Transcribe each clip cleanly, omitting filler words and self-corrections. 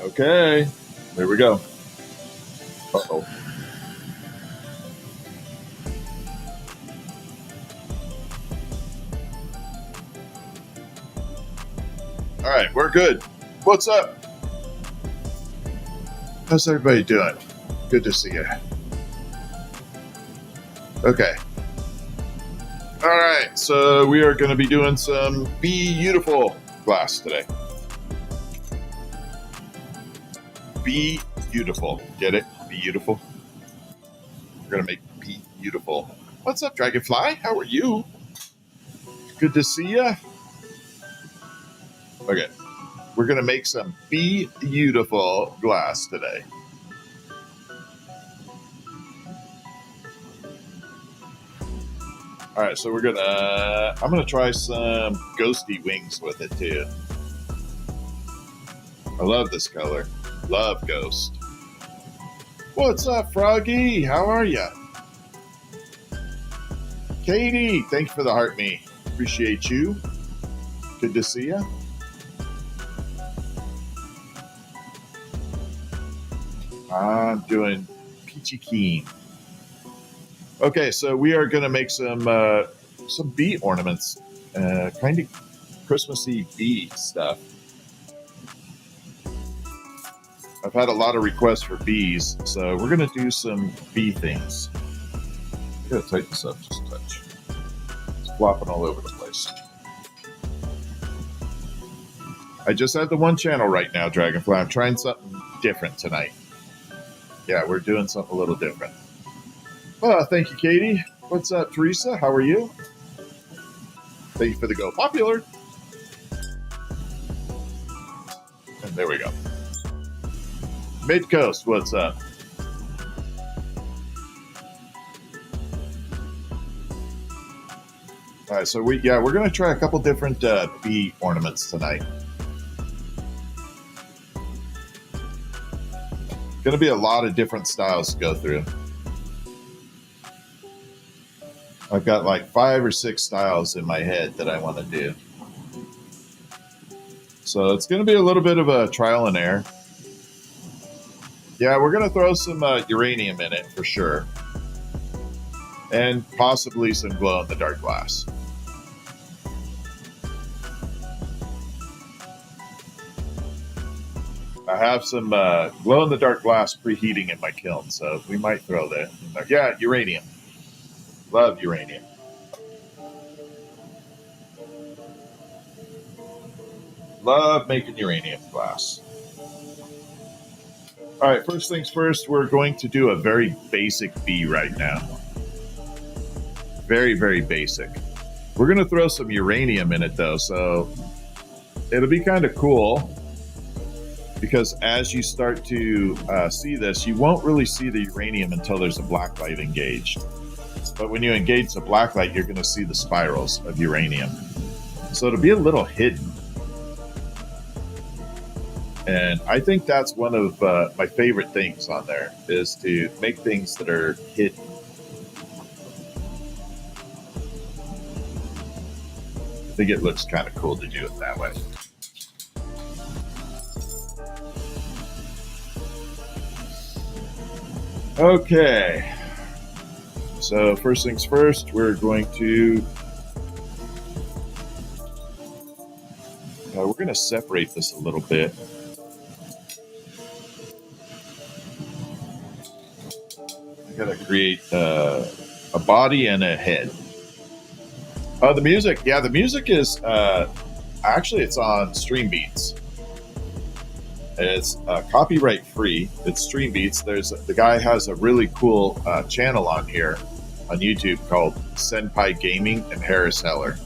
Okay, there we go. Uh-oh. All right, we're good. What's up? How's everybody doing? Good to see you. Okay. All right, so we are going to be doing some beautiful glass today. Be beautiful. Get it? Beautiful. We're going to make be beautiful. What's up, Dragonfly? How are you? Good to see you. Okay. We're going to make some be beautiful glass today. All right, so I'm going to try some ghosty wings with it too. I love this color. Love ghost. What's up, Froggy? How are you? Katie, thanks for the heart me. Appreciate you. Good to see you. I'm doing peachy keen. Okay, so we are going to make some bee ornaments, kind of Christmassy bee stuff. I've had a lot of requests for bees, so we're going to do some bee things. I got to tighten this up just a touch. It's flopping all over the place. I just have the one channel right now, Dragonfly. I'm trying something different tonight. Yeah, we're doing something a little different. Oh, thank you, Katie. What's up, Teresa? How are you? Thank you for the go popular. And there we go. Mid Coast, what's up? All right, so we're going to try a couple different bee ornaments tonight. Going to be a lot of different styles to go through. I've got like 5 or 6 styles in my head that I want to do. So it's going to be a little bit of a trial and error. Yeah, we're going to throw some uranium in it for sure. And possibly some glow-in-the-dark glass. I have some glow-in-the-dark glass preheating in my kiln, so we might throw that in there. Yeah, uranium. Love uranium. Love making uranium glass. All right, first things first, we're going to do a very basic bee right now. Very, very basic. We're going to throw some uranium in it, though, so it'll be kind of cool because as you start to see this, you won't really see the uranium until there's a black light engaged. But when you engage the black light, you're going to see the spirals of uranium. So it'll be a little hidden. And I think that's one of my favorite things on there is to make things that are hidden. I think it looks kind of cool to do it that way. Okay. So first things first, we're going to separate this a little bit. I gotta create a body and a head. Oh, the music. Yeah, the music is actually it's on Stream Beats. It's copyright free. It's Stream Beats. The guy has a really cool channel on here on YouTube called Senpai Gaming and Harris Heller.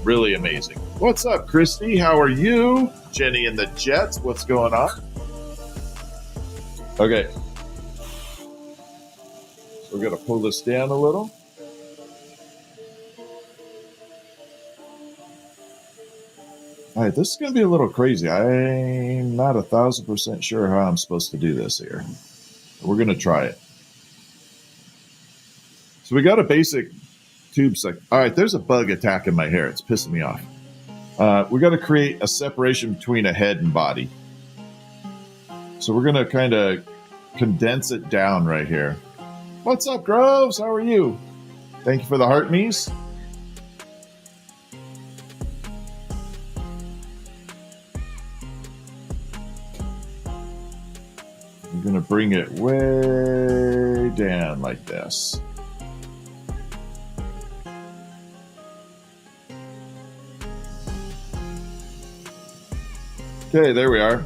Really amazing. What's up, Christy? How are you? Jenny and the Jets. What's going on? Okay. So we're going to pull this down a little. All right, this is going to be a little crazy. I'm not 1,000% sure how I'm supposed to do this here. We're going to try it. So we got a basic tube section. All right, there's a bug attacking my hair. It's pissing me off. We got to create a separation between a head and body. So we're going to kind of condense it down right here. What's up, Groves? How are you? Thank you for the heart me's. I'm going to bring it way down like this. Okay, there we are.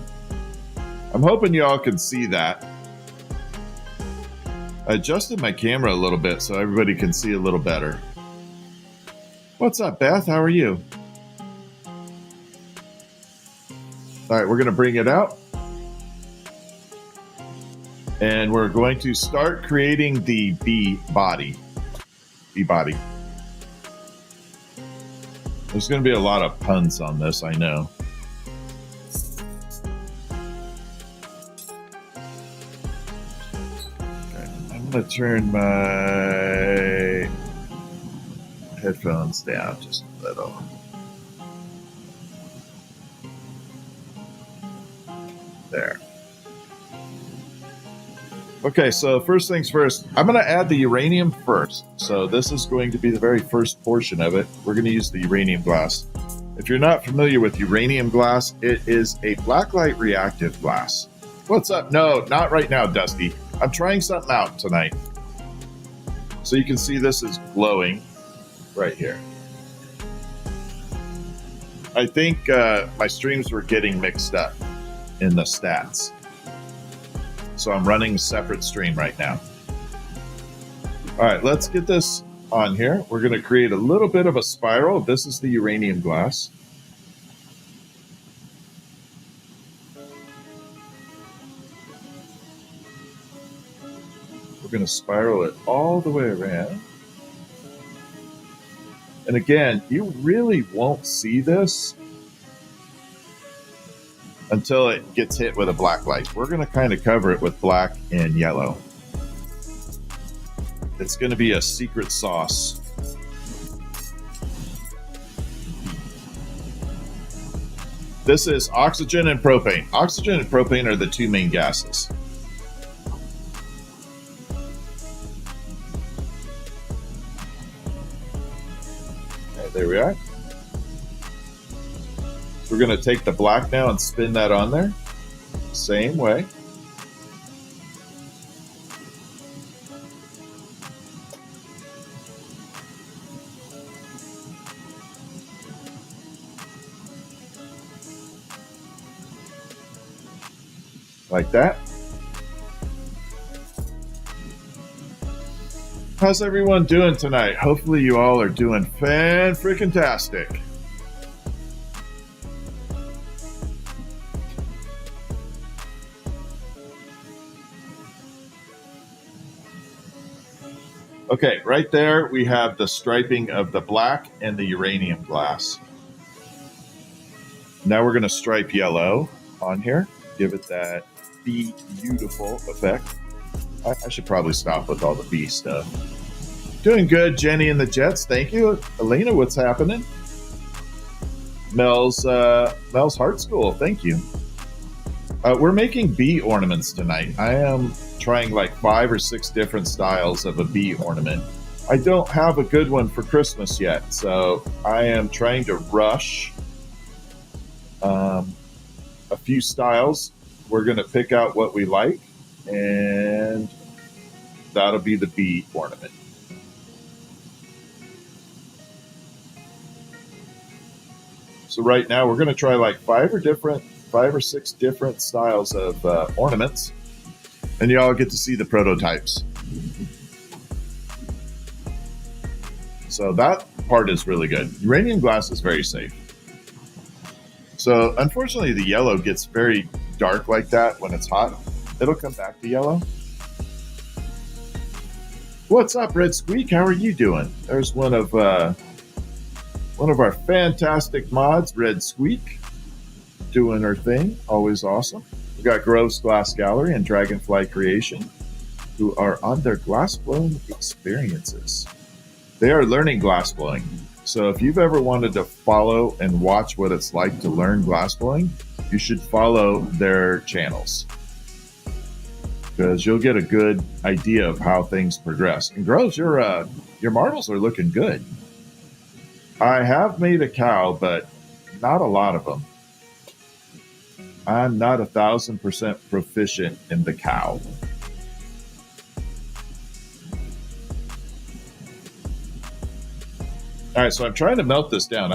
I'm hoping you all can see that. I adjusted my camera a little bit so everybody can see a little better. What's up, Beth? How are you? All right, we're going to bring it out. And we're going to start creating the bee body. Bee body. There's going to be a lot of puns on this, I know. I'm going to turn my headphones down just a little. There. Okay, so first things first, I'm going to add the uranium first. So this is going to be the very first portion of it. We're going to use the uranium glass. If you're not familiar with uranium glass, it is a blacklight reactive glass. What's up? No, not right now, Dusty. I'm trying something out tonight. So you can see this is glowing right here. I think my streams were getting mixed up in the stats. So I'm running a separate stream right now. All right, let's get this on here. We're going to create a little bit of a spiral. This is the uranium glass. We're going to spiral it all the way around. And again, you really won't see this until it gets hit with a black light. We're going to kind of cover it with black and yellow. It's going to be a secret sauce. This is oxygen and propane. Oxygen and propane are the two main gases. Okay, there we are. We're going to take the black now and spin that on there. Same way. Like that. How's everyone doing tonight? Hopefully you all are doing fan-freaking-tastic. Okay, right there we have the striping of the black and the uranium glass. Now we're going to stripe yellow on here. Give it that beautiful effect. I should probably stop with all the bee stuff. Doing good, Jenny and the Jets. Thank you. Elena, what's happening? Mel's Heart School. Thank you. We're making bee ornaments tonight. I am trying like 5 or 6 different styles of a bee ornament. I don't have a good one for Christmas yet, so I am trying to rush a few styles. We're going to pick out what we like, and that'll be the bee ornament. So right now we're going to try like 5 or 6 different styles of ornaments, and you all get to see the prototypes. So that part is really good. Uranium glass is very safe. So unfortunately the yellow gets very dark like that when it's hot. It'll come back to yellow. What's up, Red Squeak? How are you doing? There's one of our fantastic mods, Red Squeak, doing her thing. Always awesome. We got Grove's Glass Gallery and Dragonfly Creation, who are on their glassblowing experiences. They are learning glassblowing. So if you've ever wanted to follow and watch what it's like to learn glassblowing, you should follow their channels. because you'll get a good idea of how things progress. And Groves, your marbles are looking good. I have made a cow, but not a lot of them. I'm not 1,000% proficient in the cow. All right, so I'm trying to melt this down.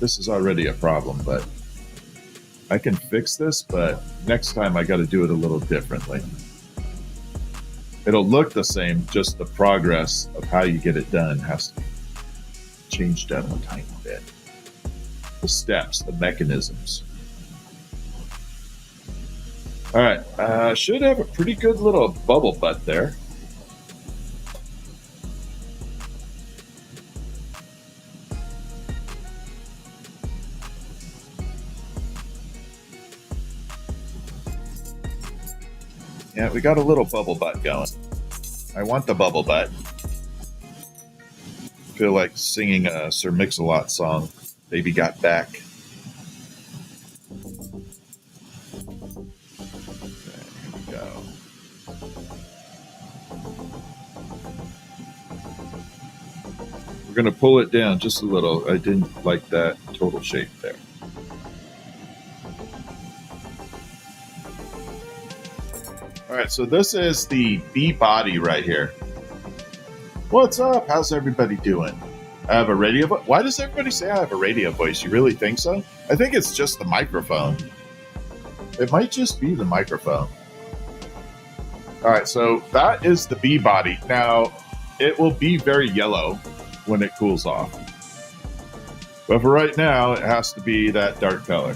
This is already a problem, but I can fix this, but next time I got to do it a little differently. It'll look the same, just the progress of how you get it done has to be changed up a tiny bit. The steps, the mechanisms. All right, should have a pretty good little bubble butt there. Yeah, we got a little bubble butt going. I want the bubble butt. I feel like singing a Sir Mix-a-Lot song, Baby Got Back. Okay, here we go. We're going to pull it down just a little. I didn't like that total shape there. All right, so this is the bee body right here. What's up? How's everybody doing? I have a radio voice. Why does everybody say I have a radio voice? You really think so? I think it's just the microphone. It might just be the microphone. All right, so that is the bee body. Now, it will be very yellow when it cools off. But for right now, it has to be that dark color.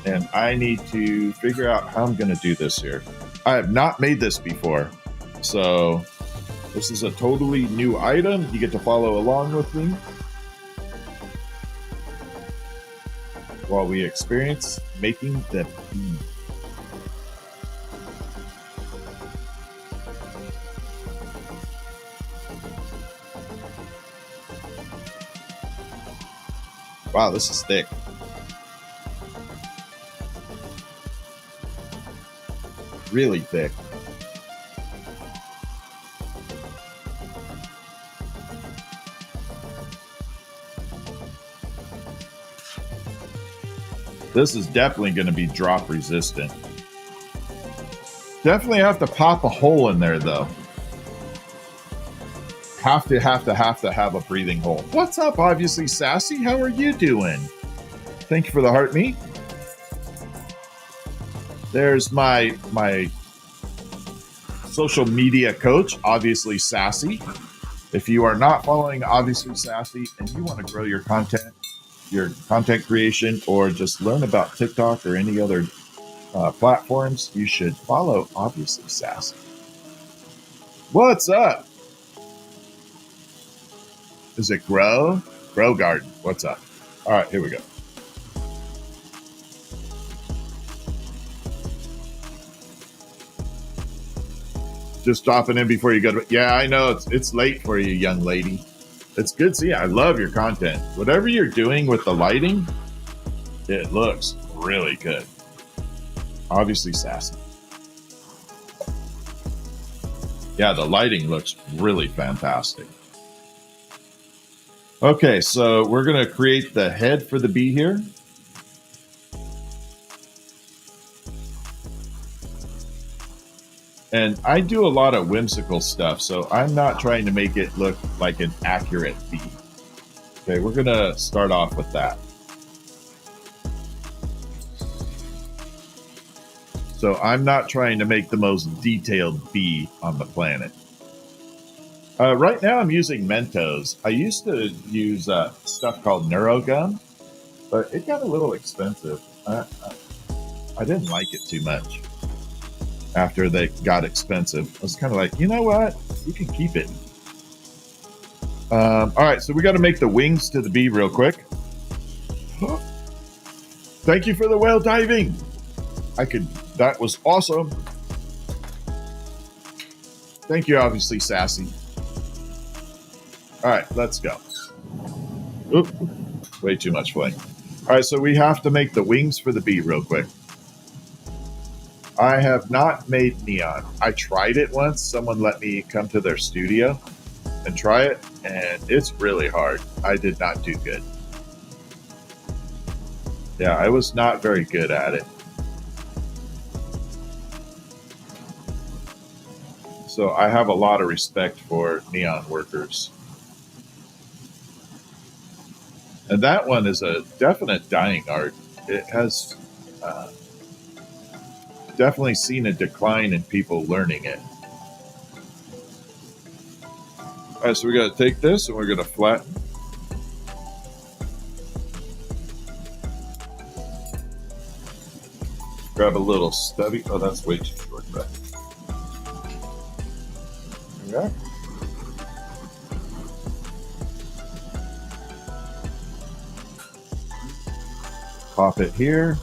And I need to figure out how I'm going to do this here. I have not made this before, so this is a totally new item. You get to follow along with me while we experience making the bee. Wow, this is thick. Really thick. This is definitely going to be drop resistant. Definitely have to pop a hole in there though. Have to have a breathing hole. What's up, obviously Sassy? How are you doing? Thank you for the heart meat. There's my social media coach, Obviously Sassy. If you are not following Obviously Sassy and you want to grow your content creation, or just learn about TikTok or any other platforms, you should follow Obviously Sassy. What's up? Is it Grow Garden? What's up? All right, here we go. Just dropping in before you go to. Yeah, I know it's late for you, young lady. It's good seeing you. I love your content. Whatever you're doing with the lighting, it looks really good. Obviously Sassy. Yeah, the lighting looks really fantastic. Okay, so we're going to create the head for the bee here. And I do a lot of whimsical stuff, so I'm not trying to make it look like an accurate bee. Okay, we're going to start off with that. So I'm not trying to make the most detailed bee on the planet. Right now I'm using Mentos. I used to use stuff called Neurogum, but it got a little expensive. I didn't like it too much. After they got expensive, I was kind of like, you know what? You can keep it. All right, so we got to make the wings to the bee real quick. Thank you for the whale diving. That was awesome. Thank you, obviously Sassy. All right, let's go. Oop, way too much fling. All right, so we have to make the wings for the bee real quick. I have not made neon. I tried it once. Someone let me come to their studio and try it, and it's really hard. I did not do good. Yeah, I was not very good at it. So I have a lot of respect for neon workers. And that one is a definite dying art. It has definitely seen a decline in people learning it. All right, so we're going to take this and we're going to flatten. Grab a little stubby. Oh, that's way too short. But yeah. Pop it here.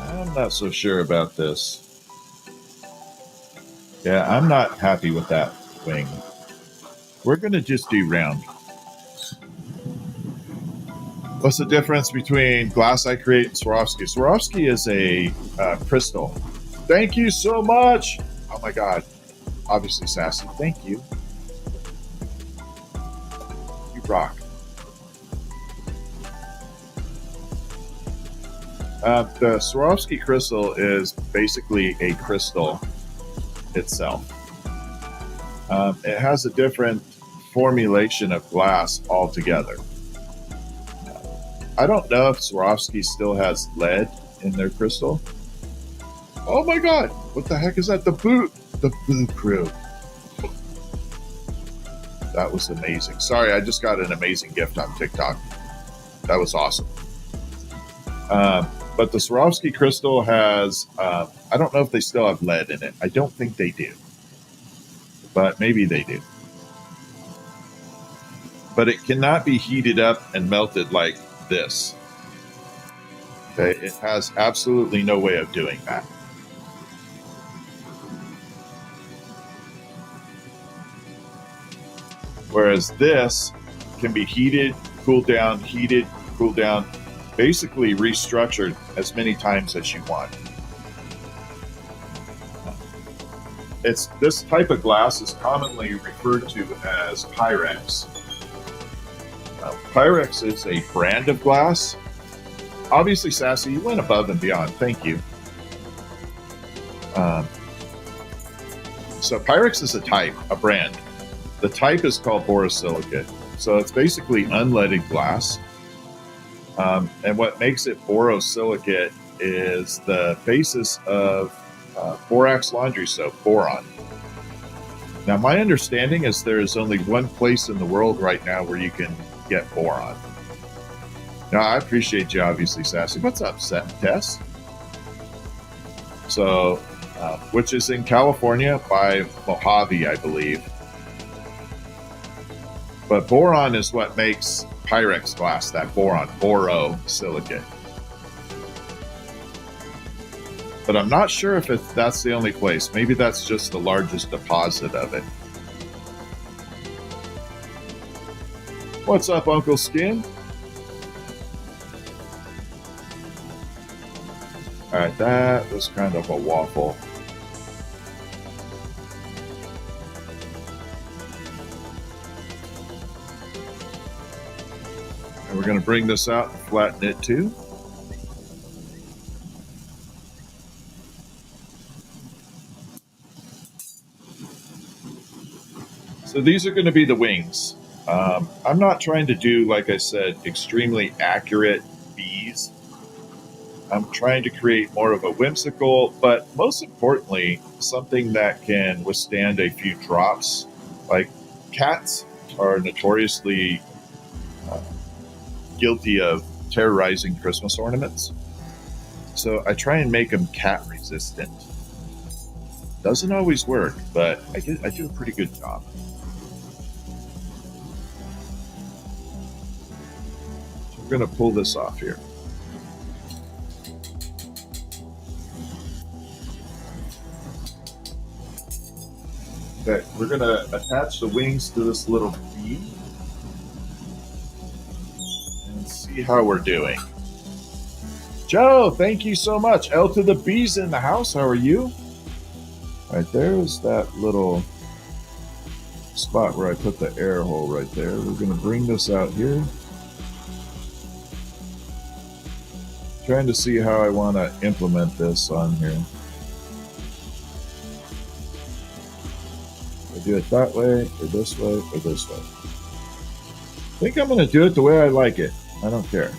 I'm not so sure about this. Yeah, I'm not happy with that wing. We're going to just do round. What's the difference between glass I create and Swarovski? Swarovski is a crystal. Thank you so much. Oh my God. Obviously sassy. Thank you. You rock. The Swarovski crystal is basically a crystal itself. It has a different formulation of glass altogether. I don't know if Swarovski still has lead in their crystal. Oh my God! What the heck is that? The Boo Crew. That was amazing. Sorry, I just got an amazing gift on TikTok. That was awesome. But the Swarovski crystal has, I don't know if they still have lead in it. I don't think they do. But maybe they do. But it cannot be heated up and melted like this. Okay, it has absolutely no way of doing that. Whereas this can be heated, cooled down, heated, cooled down, basically restructured as many times as you want. This type of glass is commonly referred to as Pyrex. Pyrex is a brand of glass. Obviously, Sassy, you went above and beyond. Thank you. So Pyrex is a type, a brand. The type is called Borosilicate. So it's basically unleaded glass. And what makes it borosilicate is the basis of borax laundry soap, boron. Now, my understanding is there is only one place in the world right now where you can get boron. Now, I appreciate you, obviously, Sassy. What's up, Tess? So, which is in California by Mojave, I believe. But boron is what makes Pyrex glass, that boron, borosilicate. But I'm not sure if that's the only place. Maybe that's just the largest deposit of it. What's up, Uncle Skin? All right, that was kind of a waffle. And we're going to bring this out and flatten it too. So these are going to be the wings. I'm not trying to do, like I said, extremely accurate bees. I'm trying to create more of a whimsical, but most importantly, something that can withstand a few drops. Like cats are notoriously guilty of terrorizing Christmas ornaments. So I try and make them cat resistant. Doesn't always work, but I do a pretty good job. We're going to pull this off here. Okay, we're going to attach the wings to this little bee and see how we're doing. Joe, thank you so much. L to the B's in the house. How are you? All right, there's that little spot where I put the air hole right there. We're going to bring this out here. Trying to see how I want to implement this on here. I do it that way, or this way, or this way. I think I'm going to do it the way I like it. I don't care.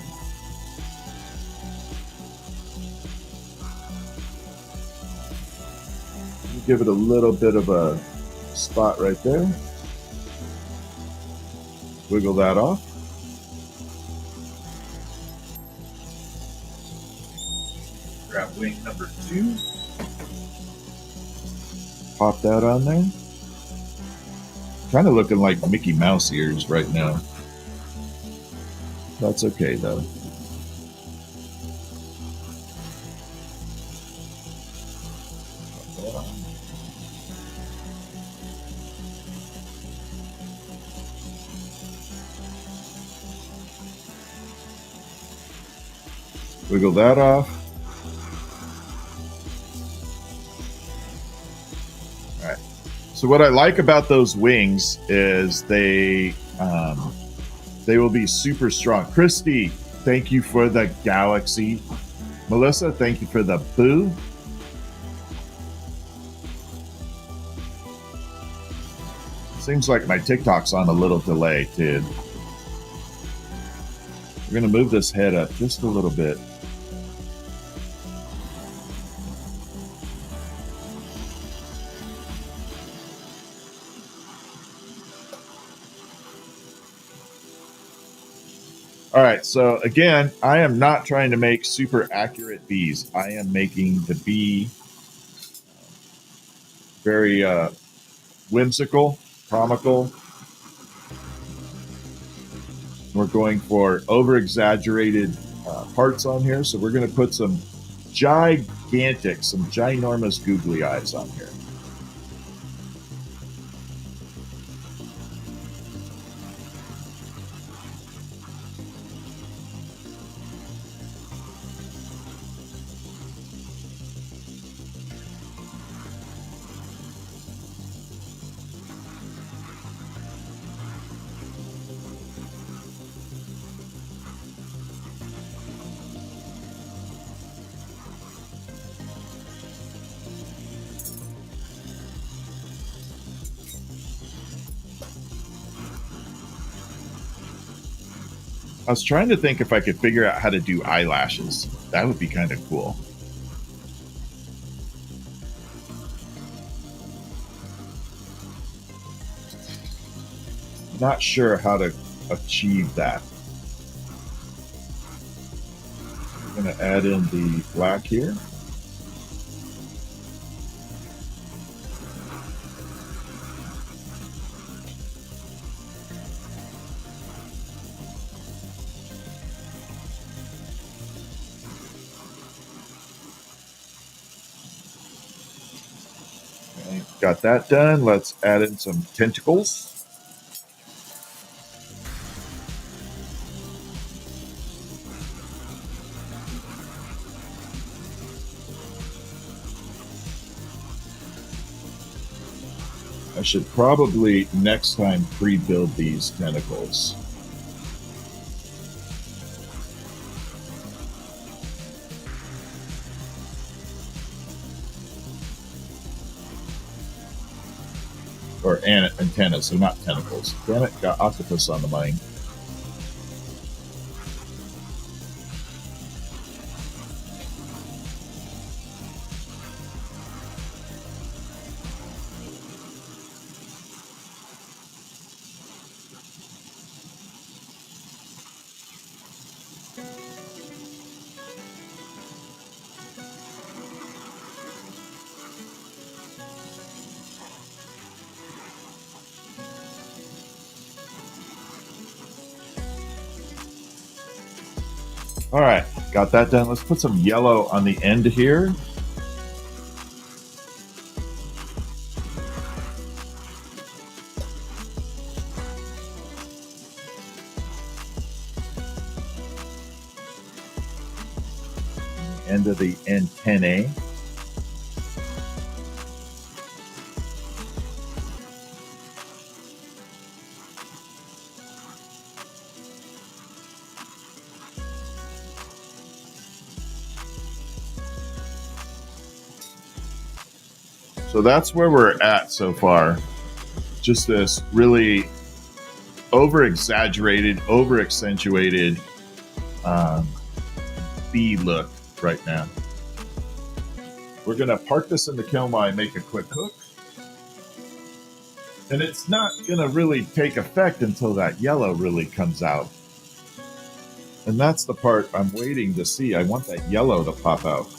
Give it a little bit of a spot right there. Wiggle that off. Grab wing number 2. Pop that on there. Kind of looking like Mickey Mouse ears right now. That's okay though. Wiggle that off. All right. So what I like about those wings is they will be super strong. Christy, thank you for the galaxy. Melissa, thank you for the boo. Seems like my TikTok's on a little delay, dude. We're going to move this head up just a little bit. All right, so again, I am not trying to make super accurate bees. I am making the bee very whimsical, comical. We're going for over-exaggerated parts on here, so we're going to put some gigantic, some ginormous googly eyes on here. I was trying to think if I could figure out how to do eyelashes. That would be kind of cool. Not sure how to achieve that. We're going to add in the black here. Got that done. Let's add in some tentacles. I should probably next time pre-build these tentacles. Or antennas, so not tentacles. Damn it, got octopus on the mind. All right, got that done. Let's put some yellow on the end here. End of the antennae. So that's where we're at so far. Just this really over-exaggerated, over-accentuated bee look right now. We're going to park this in the kiln while I make a quick hook. And it's not going to really take effect until that yellow really comes out. And that's the part I'm waiting to see. I want that yellow to pop out.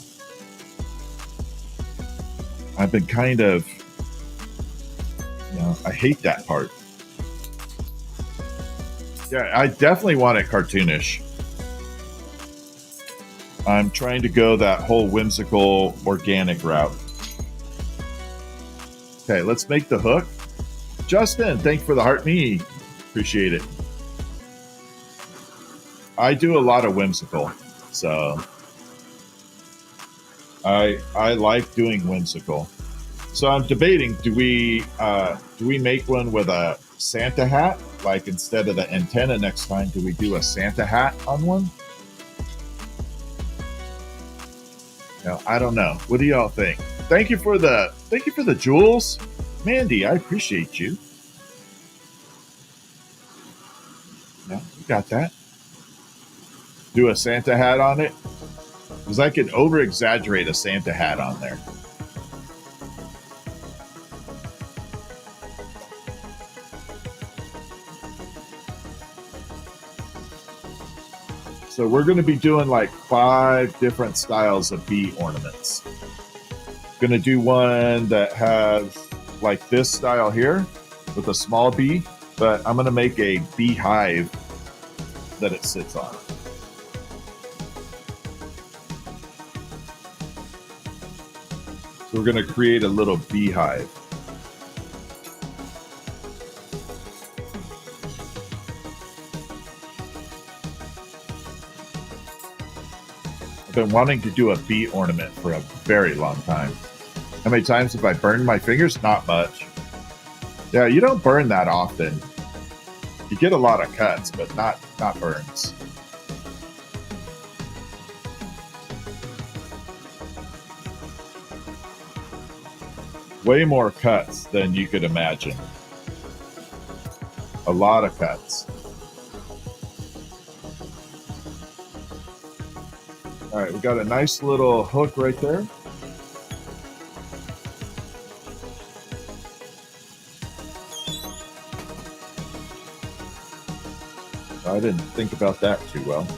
I've been kind of, I hate that part. Yeah, I definitely want it cartoonish. I'm trying to go that whole whimsical, organic route. Okay, let's make the hook. Justin, thanks for the heart me. Appreciate it. I do a lot of whimsical, so I like doing whimsical. So I'm debating: do we make one with a Santa hat? Like instead of the antenna next time, do we do a Santa hat on one? No, I don't know. What do y'all think? Thank you for the jewels, Mandy. I appreciate you. No, you got that. Do a Santa hat on it, because I could over exaggerate a Santa hat on there. So we're going to be doing like 5 different styles of bee ornaments. Going to do one that has like this style here with a small bee, but I'm going to make a beehive that it sits on. So we're going to create a little beehive. I've been wanting to do a bee ornament for a very long time. How many times have I burned my fingers? Not much. Yeah, you don't burn that often. You get a lot of cuts, but not burns. Way more cuts than you could imagine. A lot of cuts. All right, we got a nice little hook right there. I didn't think about that too well.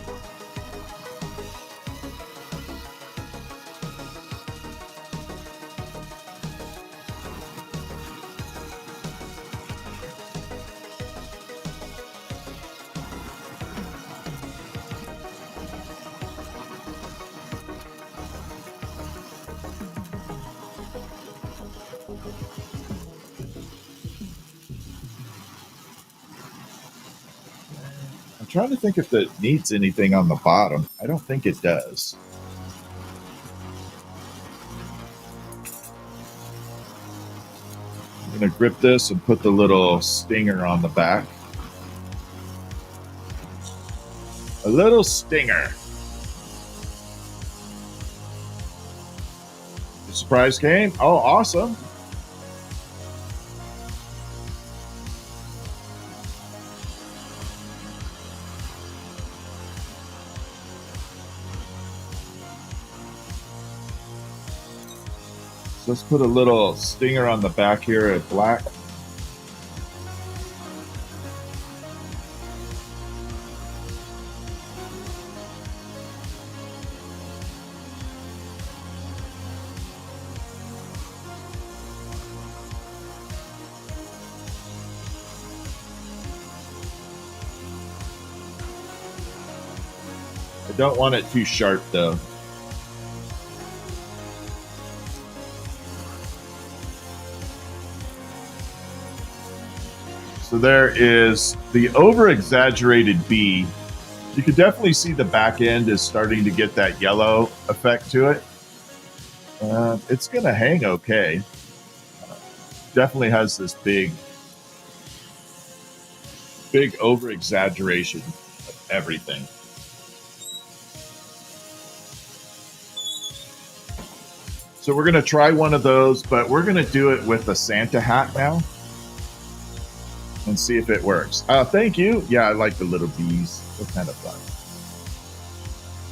I'm trying to think if it needs anything on the bottom. I don't think it does. I'm going to grip this and put the little stinger on the back. A little stinger. The surprise came. Oh, awesome. So let's put a little stinger on the back here at black. I don't want it too sharp though. So there is the over-exaggerated bee. You can definitely see the back end is starting to get that yellow effect to it. It's going to hang okay. Definitely has this big over-exaggeration of everything. So we're going to try one of those, but we're going to do it with a Santa hat now and see if it works. Thank you. Yeah, I like the little bees. They're kind of fun.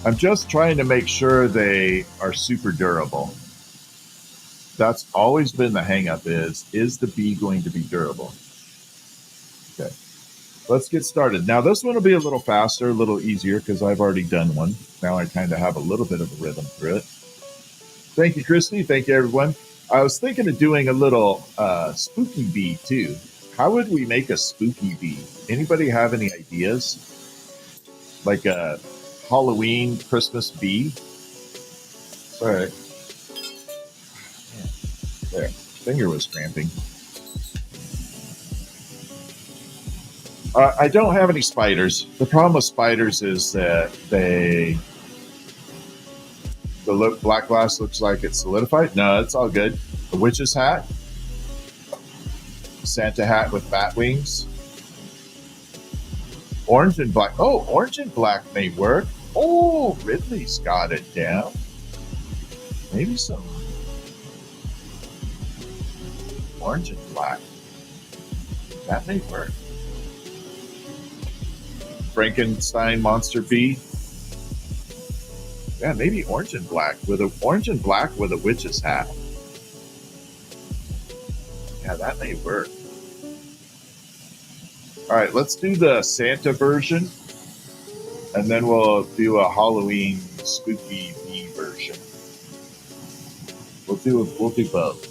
I'm just trying to make sure they are super durable. That's always been the hang-up is the bee going to be durable? Okay, let's get started. Now this one will be a little faster, a little easier because I've already done one. Now I kind of have a little bit of a rhythm through it. Thank you, Christy. Thank you, everyone. I was thinking of doing a little spooky bee too. How would we make a spooky bee? Anybody have any ideas? Like a Halloween Christmas bee? All right. There, finger was cramping. I don't have any spiders. The problem with spiders is that the black glass looks like it's solidified. No, it's all good. A witch's hat, Santa hat with bat wings, orange and black. Oh, orange and black may work. Oh, Ridley's got it down. Maybe some orange and black. That may work. Frankenstein monster bee. Yeah, maybe orange and black with a witch's hat. Yeah, that may work. All right, let's do the Santa version, and then we'll do a Halloween spooky bee version. We'll do both.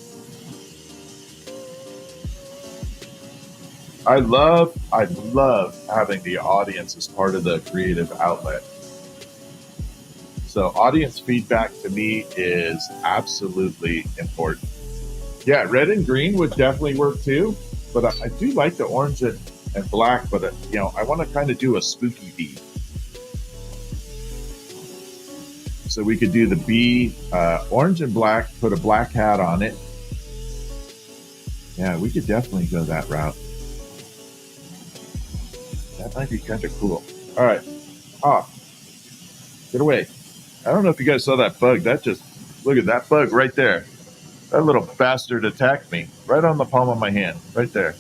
I love having the audience as part of the creative outlet. So audience feedback to me is absolutely important. Yeah, red and green would definitely work too, but I do like the orange and black, but I want to kind of do a spooky bee. So we could do the bee, orange and black, put a black hat on it. Yeah, we could definitely go that route. That might be kind of cool. All right, off. Get away. I don't know if you guys saw that bug. Look at that bug right there. That little bastard attacked me right on the palm of my hand, right there.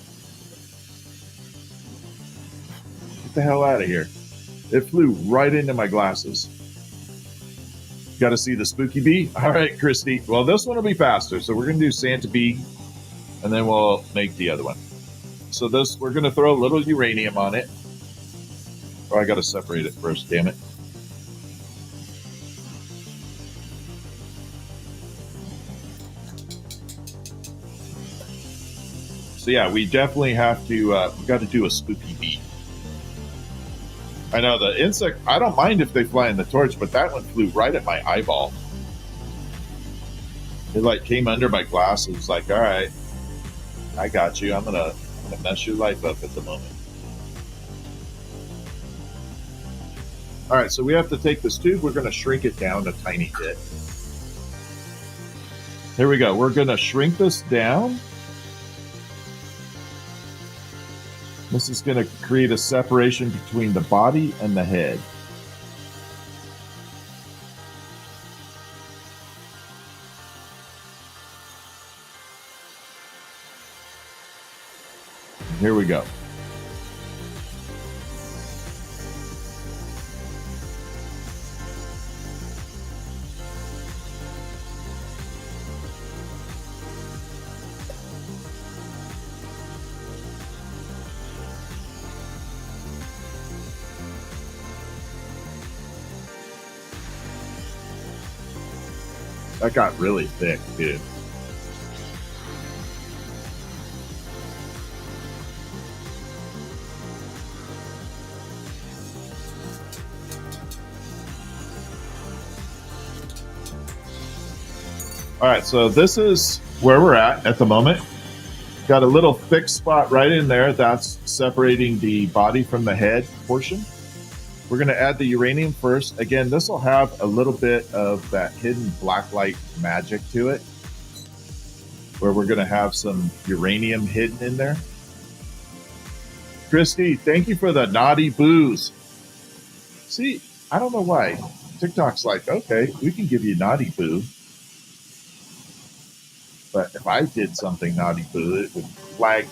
Get the hell out of here. It flew right into my glasses. Got to see the spooky bee? All right, Christy. Well, this one will be faster. So we're going to do Santa bee, and then we'll make the other one. So we're going to throw a little uranium on it. Oh, I got to separate it first, damn it. So yeah, we definitely have to, we got to do a spooky bee. I know the insect, I don't mind if they fly in the torch, but that one flew right at my eyeball. It like came under my glasses. It was like, all right, I got you. I'm gonna mess your life up at the moment. All right, so we have to take this tube. We're gonna shrink it down a tiny bit. Here we go. We're gonna shrink this down. This is going to create a separation between the body and the head. Here we go. That got really thick, dude. All right, so this is where we're at the moment. Got a little thick spot right in there. That's separating the body from the head portion. We're going to add the uranium first. Again, this will have a little bit of that hidden blacklight magic to it, where we're going to have some uranium hidden in there. Christy, thank you for the naughty boos. See, I don't know why. TikTok's like, okay, we can give you naughty boo. But if I did something naughty boo, it could flag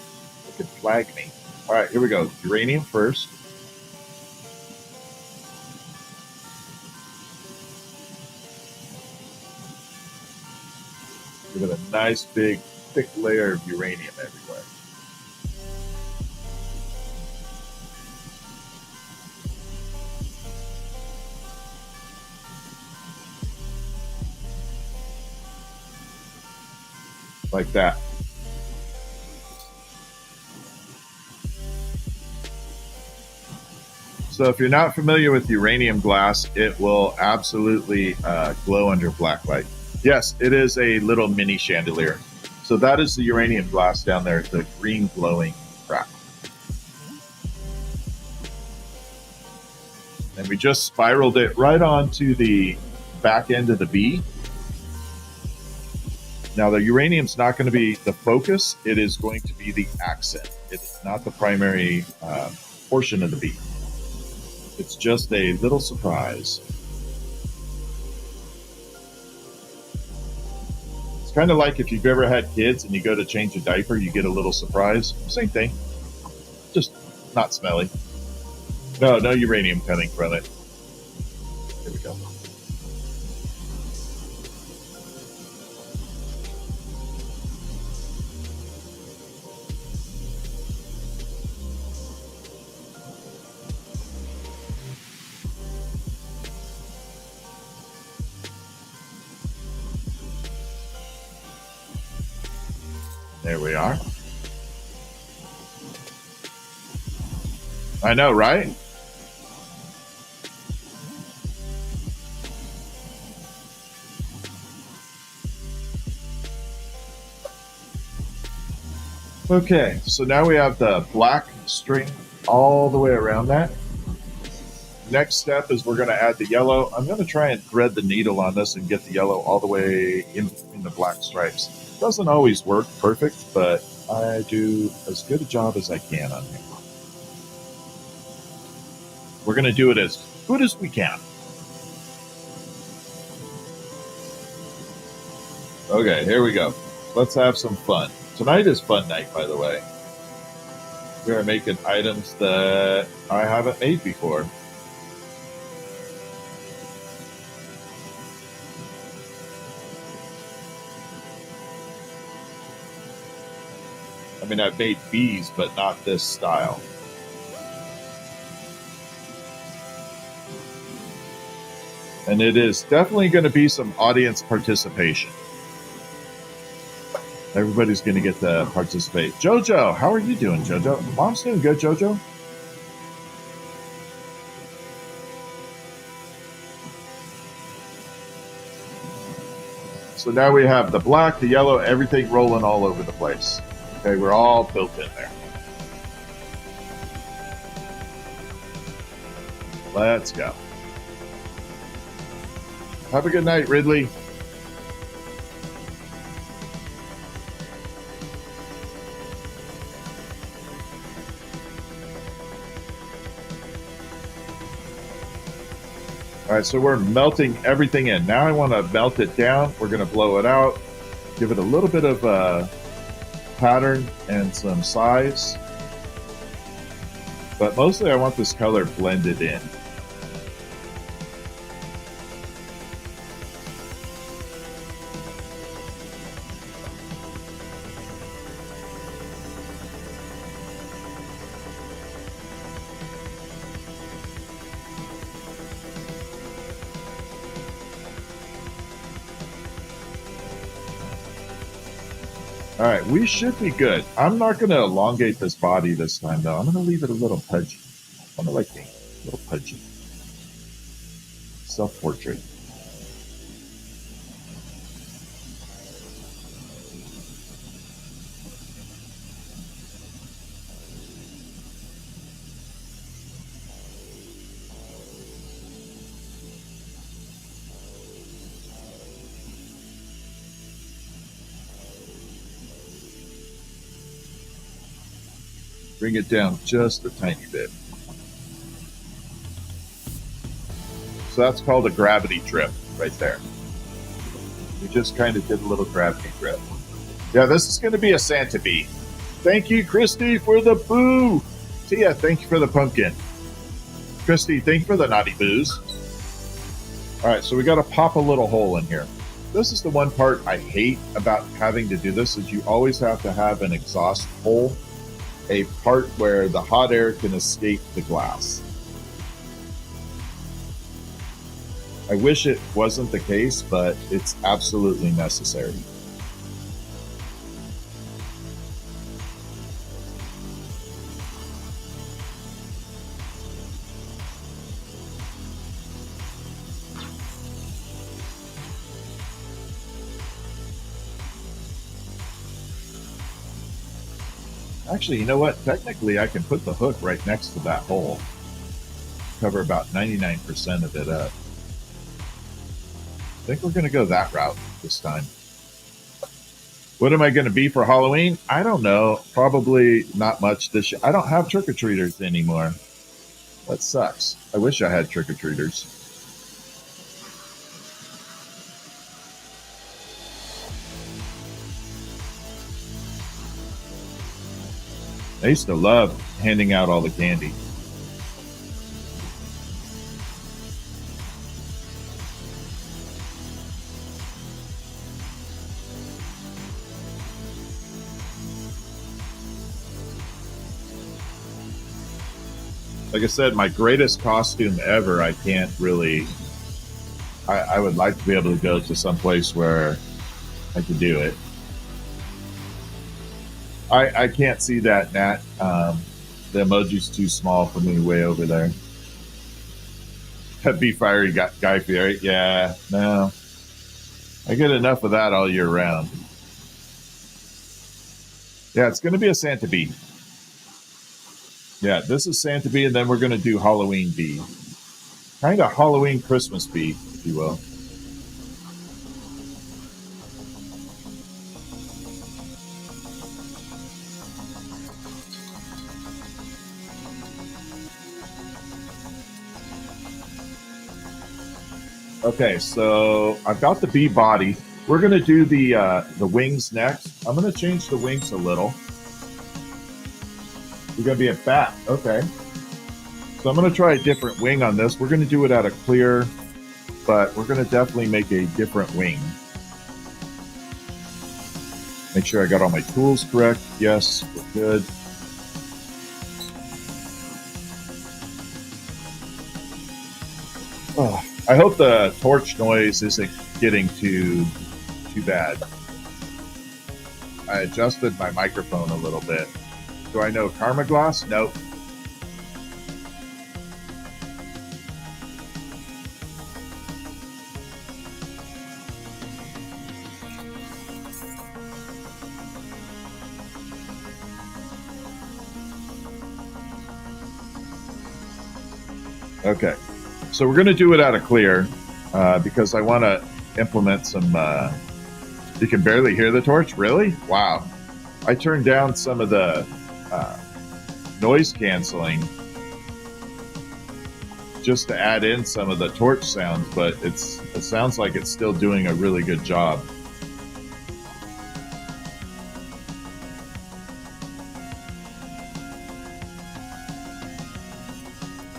me. All right, here we go. Uranium first. Give it a nice big thick layer of uranium everywhere. Like that. So if you're not familiar with uranium glass, it will absolutely glow under black light. Yes, it is a little mini chandelier. So that is the uranium glass down there, the green glowing crap. And we just spiraled it right onto the back end of the bee. Now the uranium's not going to be the focus, it is going to be the accent. It's not the primary portion of the bee. It's just a little surprise. It's kind of like if you've ever had kids and you go to change a diaper, you get a little surprise. Same thing, just not smelly. No uranium coming from it. Here we go. There we are. I know, right? Okay, so now we have the black string all the way around that. Next step is we're going to add the yellow. I'm going to try and thread the needle on this and get the yellow all the way in the black stripes. Doesn't always work perfect, but I do as good a job as I can on here. We're going to do it as good as we can. Okay, here we go. Let's have some fun. Tonight is fun night, by the way. We are making items that I haven't made before. I mean, I've made bees, but not this style. And it is definitely going to be some audience participation. Everybody's going to get to participate. Jojo, how are you doing, Jojo? Mom's doing good, Jojo. So now we have the black, the yellow, everything rolling all over the place. Okay, we're all built in there. Let's go. Have a good night, Ridley. All right, so we're melting everything in. Now I want to melt it down. We're going to blow it out, give it a little bit of pattern and some size. But mostly I want this color blended in. All right, we should be good. I'm not going to elongate this body this time, though. I'm going to leave it a little pudgy. I want to like me, a little pudgy. Self-portrait. Bring it down just a tiny bit. So that's called a gravity trip right there. We just kind of did a little gravity trip. Yeah, this is going to be a Santa bee. Thank you, Christy, for the boo. Tia, thank you for the pumpkin. Christy, thank you for the naughty boos. All right, so we got to pop a little hole in here. This is the one part I hate about having to do this, is you always have to have an exhaust hole, a part where the hot air can escape the glass. I wish it wasn't the case, but it's absolutely necessary. Actually, you know what? Technically, I can put the hook right next to that hole. Cover about 99% of it up. I think we're going to go that route this time. What am I going to be for Halloween? I don't know. Probably not much this year. I don't have trick-or-treaters anymore. That sucks. I wish I had trick-or-treaters. I used to love handing out all the candy. Like I said, my greatest costume ever, I can't really... I would like to be able to go to some place where I could do it. I can't see that, Nat. The emoji's too small for me way over there. Be fiery Guy Fieri. Yeah, no. I get enough of that all year round. Yeah, it's going to be a Santa bee. Yeah, this is Santa bee, and then we're going to do Halloween bee. Kind of Halloween Christmas bee, if you will. Okay, so I've got the bee body. We're going to do the wings next. I'm going to change the wings a little. You're going to be a bat. Okay. So I'm going to try a different wing on this. We're going to do it out of clear, but we're going to definitely make a different wing. Make sure I got all my tools correct. Yes, we're good. Oh, I hope the torch noise isn't getting too bad. I adjusted my microphone a little bit. Do I know Karma Glass? Nope. Okay, so we're going to do it out of clear because I want to implement some... You can barely hear the torch? Really? Wow. I turned down some of the noise canceling just to add in some of the torch sounds, but it sounds like it's still doing a really good job.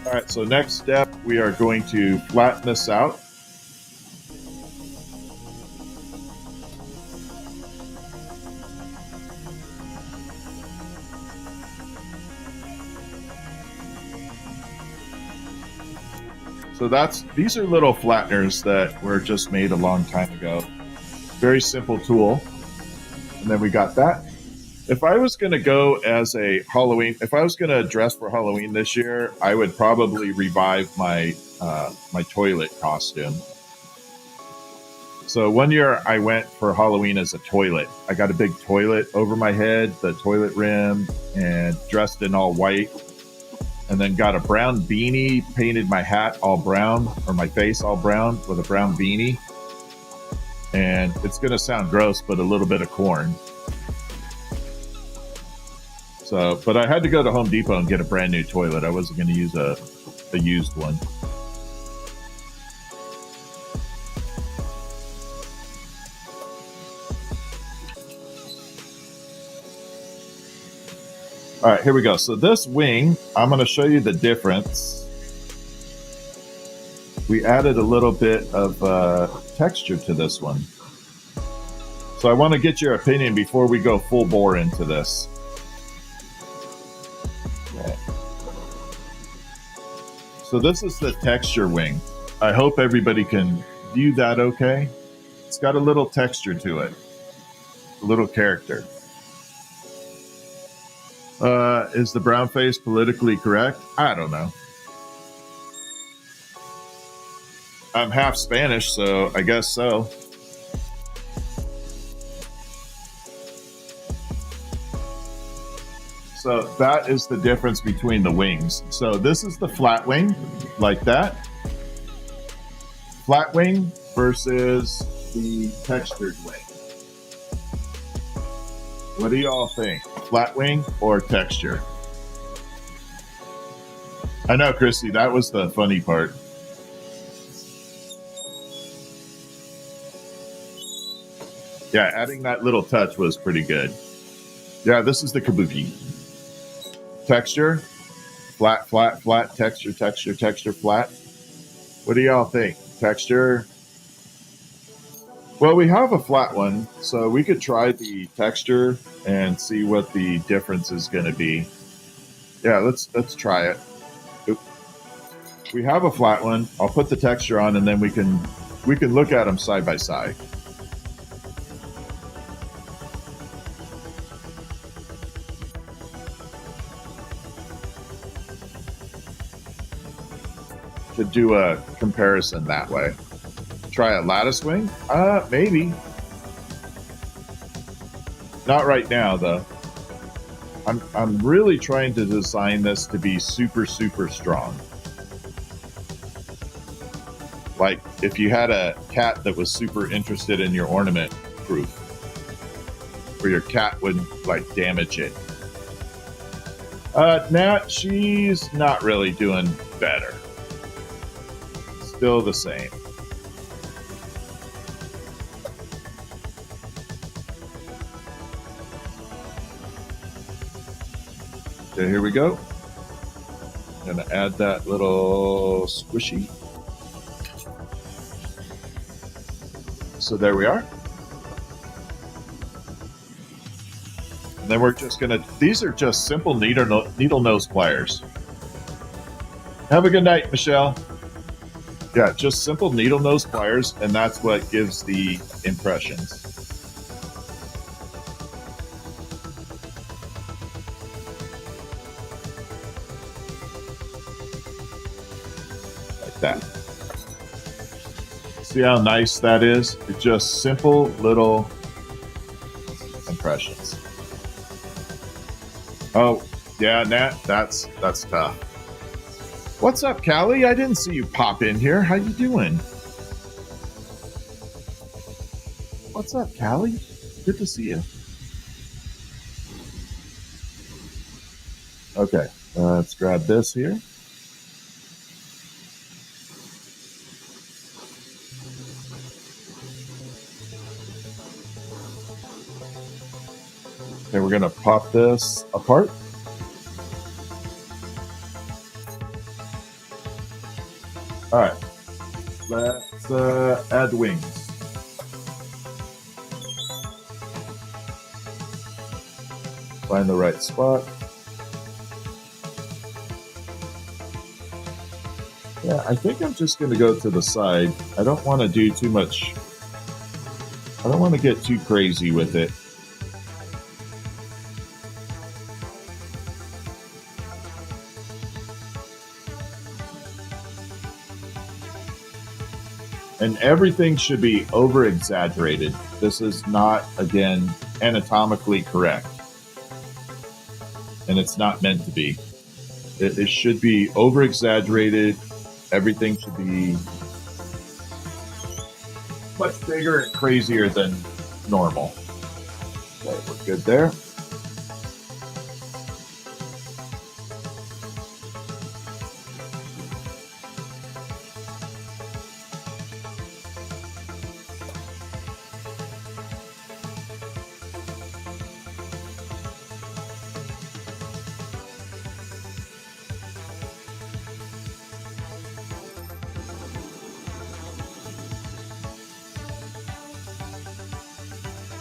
All right, so next step, we are going to flatten this out. So these are little flatteners that were just made a long time ago. Very simple tool. And then we got that. If I was going to go as a Halloween, if I was going to dress for Halloween this year, I would probably revive my my toilet costume. So one year I went for Halloween as a toilet. I got a big toilet over my head, the toilet rim, and dressed in all white. And then got a brown beanie, painted my hat all brown, or my face all brown with a brown beanie. And it's going to sound gross, but a little bit of corn. So, but I had to go to Home Depot and get a brand new toilet. I wasn't going to use a used one. All right, here we go. So this wing, I'm going to show you the difference. We added a little bit of texture to this one. So I want to get your opinion before we go full bore into this. Okay. So this is the texture wing. I hope everybody can view that okay. It's got a little texture to it, a little character. Is the brown face politically correct? I don't know. I'm half Spanish, so I guess so. So that is the difference between the wings. So this is the flat wing, like that. Flat wing versus the textured wing. What do y'all think? Flat wing or texture? I know, Christy, that was the funny part. Yeah, adding that little touch was pretty good. Yeah, this is the kabuki. Texture, flat, flat, flat, texture, texture, texture, flat. What do y'all think? Texture? Well, we have a flat one, so we could try the texture and see what the difference is going to be. Yeah, let's try it. We have a flat one. I'll put the texture on, and then we can look at them side by side. To do a comparison that way. Try a lattice wing? Maybe. Not right now, though. I'm really trying to design this to be super, super strong. Like if you had a cat that was super interested in your ornament proof, where your cat would like damage it. Nat, she's not really doing better. Still the same. Okay, here we go. I'm gonna add that little squishy. So there we are. And then we're just gonna, these are just simple needle nose pliers. Have a good night, Michelle. Yeah, just simple needle nose pliers, and that's what gives the impressions. Like that. See how nice that is? It's just simple little impressions. Oh, yeah, Nat, that's tough. What's up, Callie? I didn't see you pop in here. How you doing? What's up, Callie? Good to see you. Okay, let's grab this here. Okay, we're gonna pop this apart. All right, let's add wings. Find the right spot. Yeah, I think I'm just going to go to the side. I don't want to do too much. I don't want to get too crazy with it. And everything should be over-exaggerated. This is not, again, anatomically correct. And it's not meant to be. It should be over-exaggerated. Everything should be much bigger and crazier than normal. Okay, we're good there.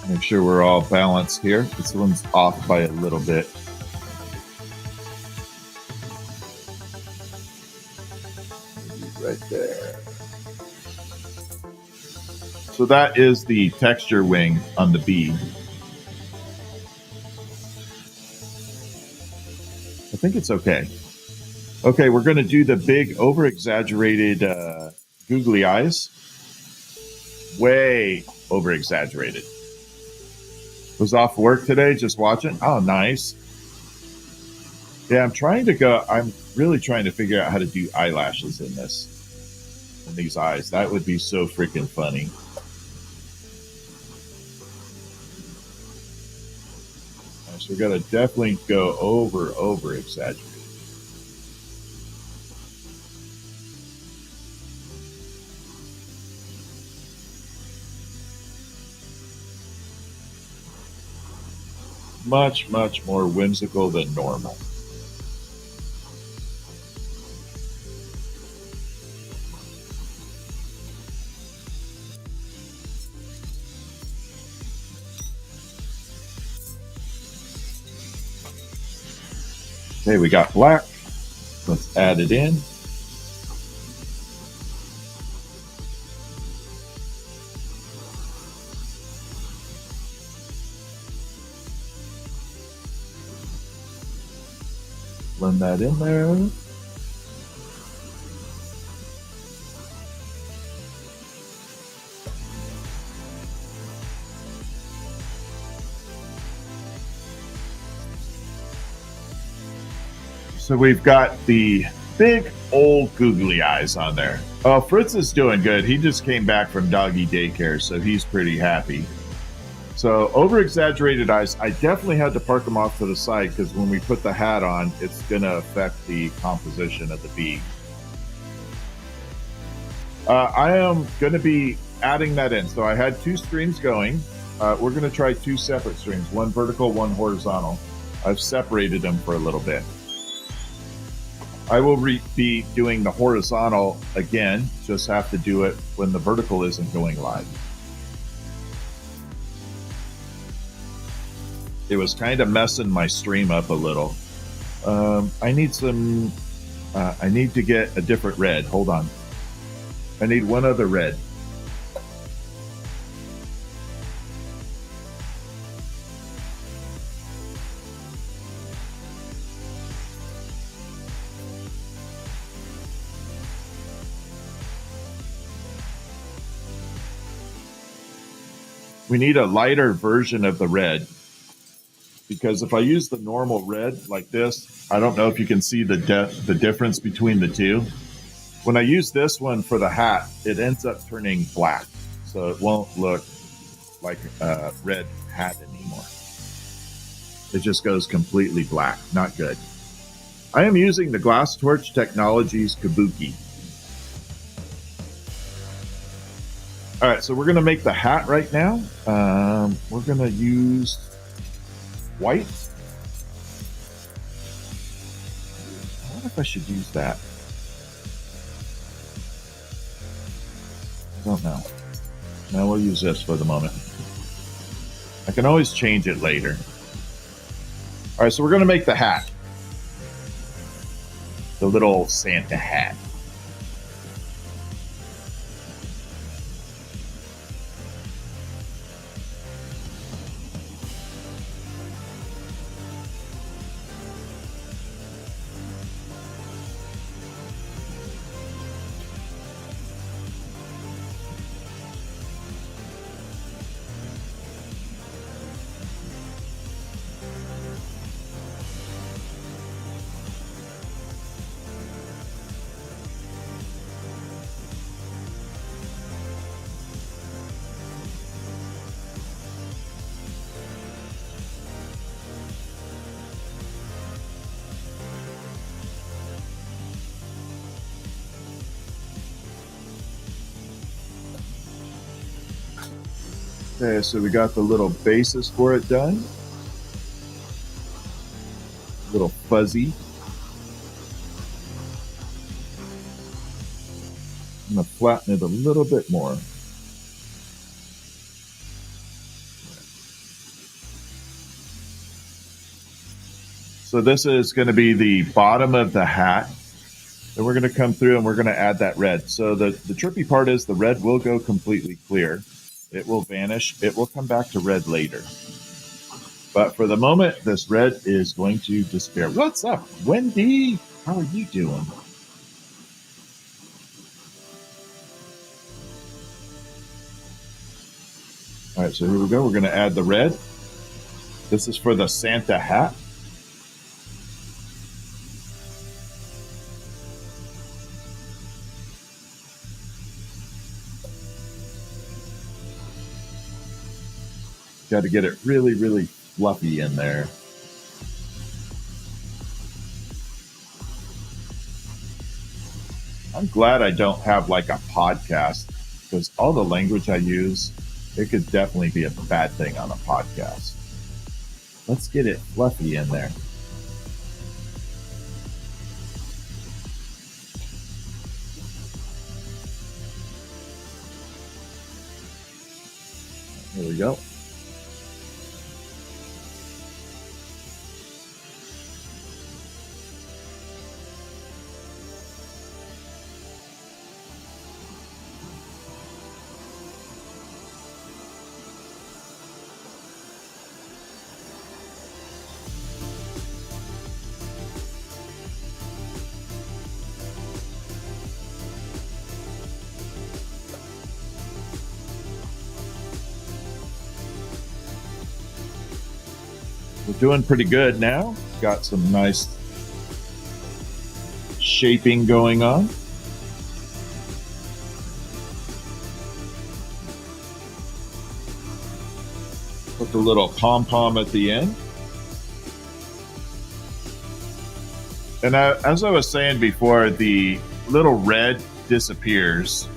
Make sure we're all balanced here. This one's off by a little bit. Right there. So that is the texture wing on the bee. I think it's okay. Okay, we're going to do the big over-exaggerated googly eyes. Way over-exaggerated. Was off work today, just watching. Oh, nice. Yeah, I'm really trying to figure out how to do eyelashes in these eyes. That would be so freaking funny. So we're going to definitely go over-exaggerate. Much, much more whimsical than normal. Okay, we got black. Let's add it in. Blend that in there. So we've got the big old googly eyes on there. Oh, Fritz is doing good. He just came back from doggy daycare, so he's pretty happy. So over-exaggerated eyes, I definitely had to park them off to the side because when we put the hat on, it's going to affect the composition of the bee. I am going to be adding that in. So I had 2 streams going. We're going to try 2 separate streams, one vertical, one horizontal. I've separated them for a little bit. I will be doing the horizontal again, just have to do it when the vertical isn't going live. It was kind of messing my stream up a little. I need to get a different red. Hold on. I need one other red. We need a lighter version of the red, because if I use the normal red like this, I don't know if you can see the difference between the two. When I use this one for the hat, it ends up turning black, so it won't look like a red hat anymore. It just goes completely black. Not good. I am using the Glass Torch Technologies Kabuki. All right, so we're going to make the hat right now. We're going to use white. I wonder if I should use that. I don't know. No, we'll use this for the moment. I can always change it later. All right, so we're going to make the hat. The little Santa hat. Okay, so we got the little basis for it done. A little fuzzy. I'm going to flatten it a little bit more. So this is going to be the bottom of the hat. Then we're going to come through and we're going to add that red. So the trippy part is the red will go completely clear. It will vanish. It will come back to red later. But for the moment, this red is going to disappear. What's up, Wendy? How are you doing? All right, so here we go. We're going to add the red. This is for the Santa hat. Got to get it really, really fluffy in there. I'm glad I don't have like a podcast, because all the language I use, it could definitely be a bad thing on a podcast. Let's get it fluffy in there. Here we go. We're doing pretty good now. Got some nice shaping going on. Put the little pom-pom at the end. And as I was saying before, the little red disappears.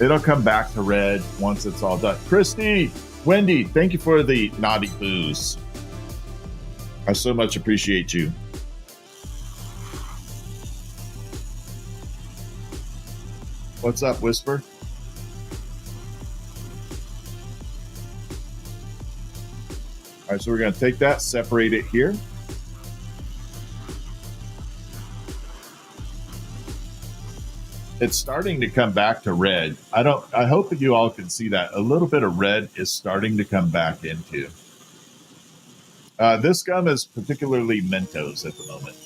It'll come back to red once it's all done. Christy, Wendy, thank you for the naughty boos. I so much appreciate you. What's up, Whisper? All right, so we're going to take that, separate it here. It's starting to come back to red. I hope that you all can see that. A little bit of red is starting to come back into. This gum is particularly Mentos at the moment.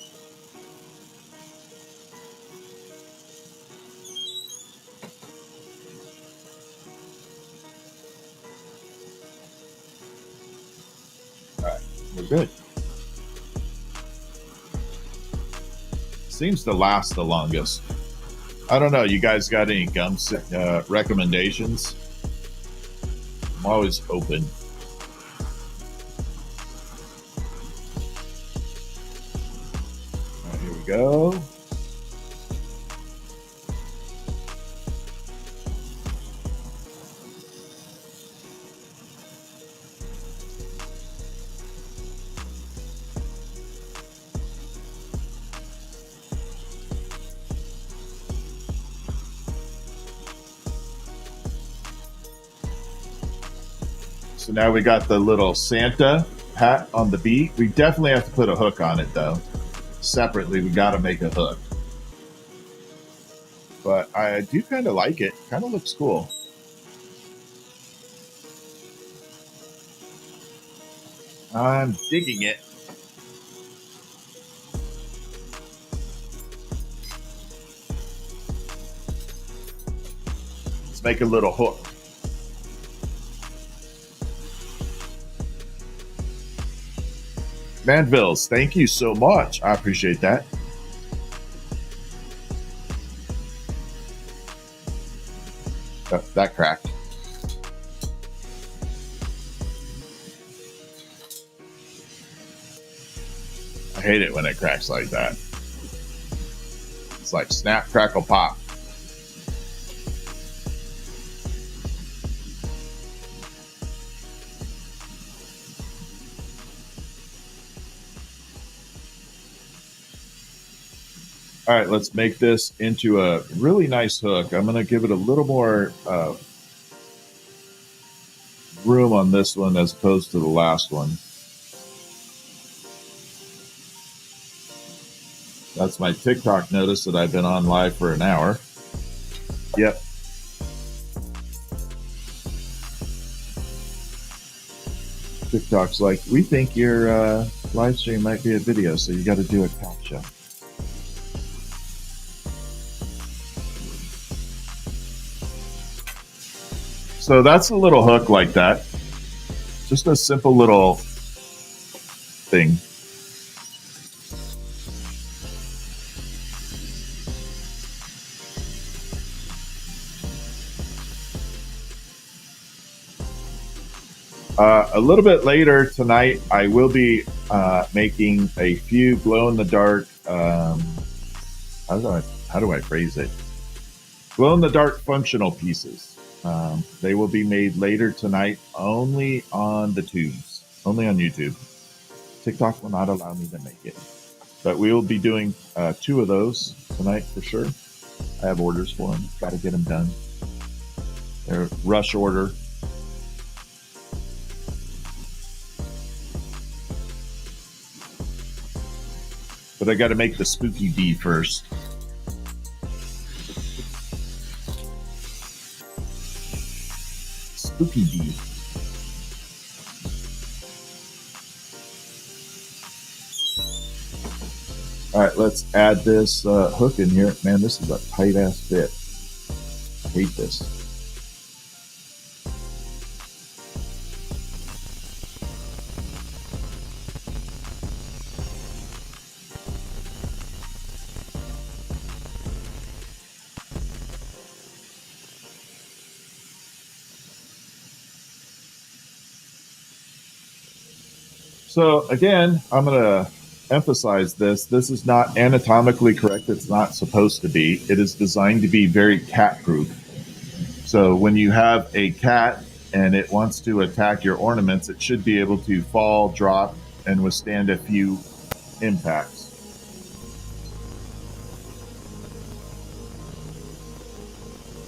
All right, we're good. Seems to last the longest. I don't know. You guys got any gum recommendations? I'm always open. All right, here we go. So now we got the little Santa hat on the bee. We definitely have to put a hook on it, though. Separately, we got to make a hook. But I do kind of like it. Kind of looks cool. I'm digging it. Let's make a little hook. Manvilles, thank you so much. I appreciate that. Oh, that cracked. I hate it when it cracks like that. It's like snap, crackle, pop. All right, let's make this into a really nice hook. I'm going to give it a little more room on this one as opposed to the last one. That's my TikTok notice that I've been on live for an hour. Yep. TikTok's like, we think your live stream might be a video, so you got to do a captcha. So that's a little hook like that. Just a simple little thing. A little bit later tonight, I will be making a few glow-in-the-dark. How do I phrase it? Glow-in-the-dark functional pieces. They will be made later tonight, only on the tubes, only on YouTube. TikTok will not allow me to make it, but we will be doing 2 of those tonight for sure. I have orders for them. Got to get them done. They're rush order. But I got to make the spooky bee first. Spooky bee. All right, let's add this hook in here. Man, this is a tight ass fit. I hate this. So again, I'm going to emphasize this. This is not anatomically correct. It's not supposed to be. It is designed to be very cat-proof. So when you have a cat and it wants to attack your ornaments, it should be able to fall, drop, and withstand a few impacts.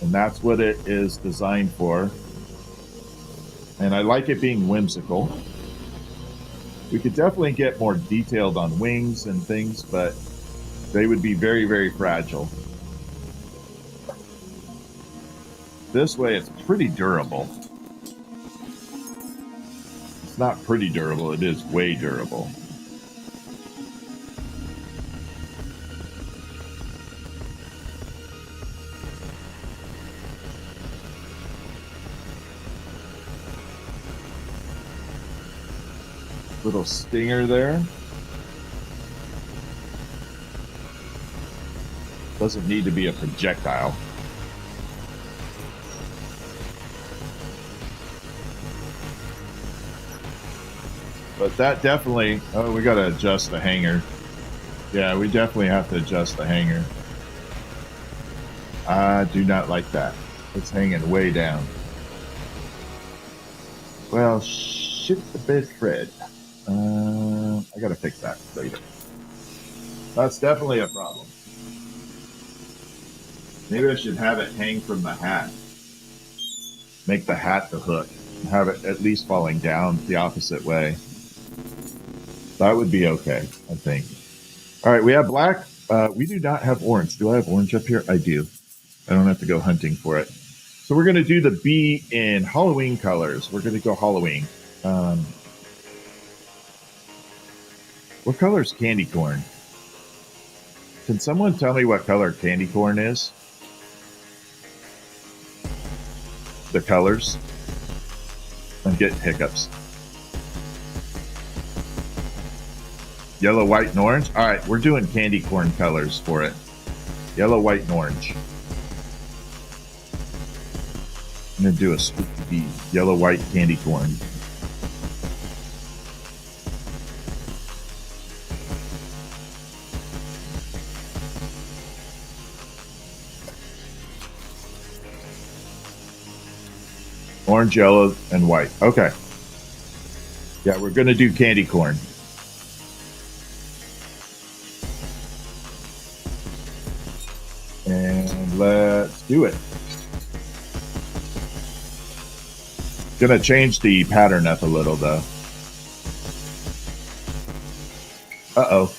And that's what it is designed for. And I like it being whimsical. We could definitely get more detailed on wings and things, but they would be very, very fragile. This way, it's pretty durable. It's not pretty durable, it is way durable. Little stinger there. Doesn't need to be a projectile. But that definitely, oh, we gotta adjust the hanger. Yeah, we definitely have to adjust the hanger. I do not like that. It's hanging way down. Well, shit the bed, Fred. I gotta fix that later. That's definitely a problem. Maybe I should have it hang from the hat. Make the hat the hook. Have it at least falling down the opposite way. That would be okay, I think. All right, we have black. We do not have orange. Do I have orange up here? I do. I don't have to go hunting for it. So we're going to do the bee in Halloween colors. We're going to go Halloween. What color is candy corn? Can someone tell me what color candy corn is? The colors? I'm getting hiccups. Yellow, white, and orange? All right, we're doing candy corn colors for it. Yellow, white, and orange. I'm going to do a spooky bee. Yellow, white, candy corn. Orange, yellow, and white. Okay. Yeah, we're going to do candy corn. And let's do it. Gonna change the pattern up a little though. Uh-oh.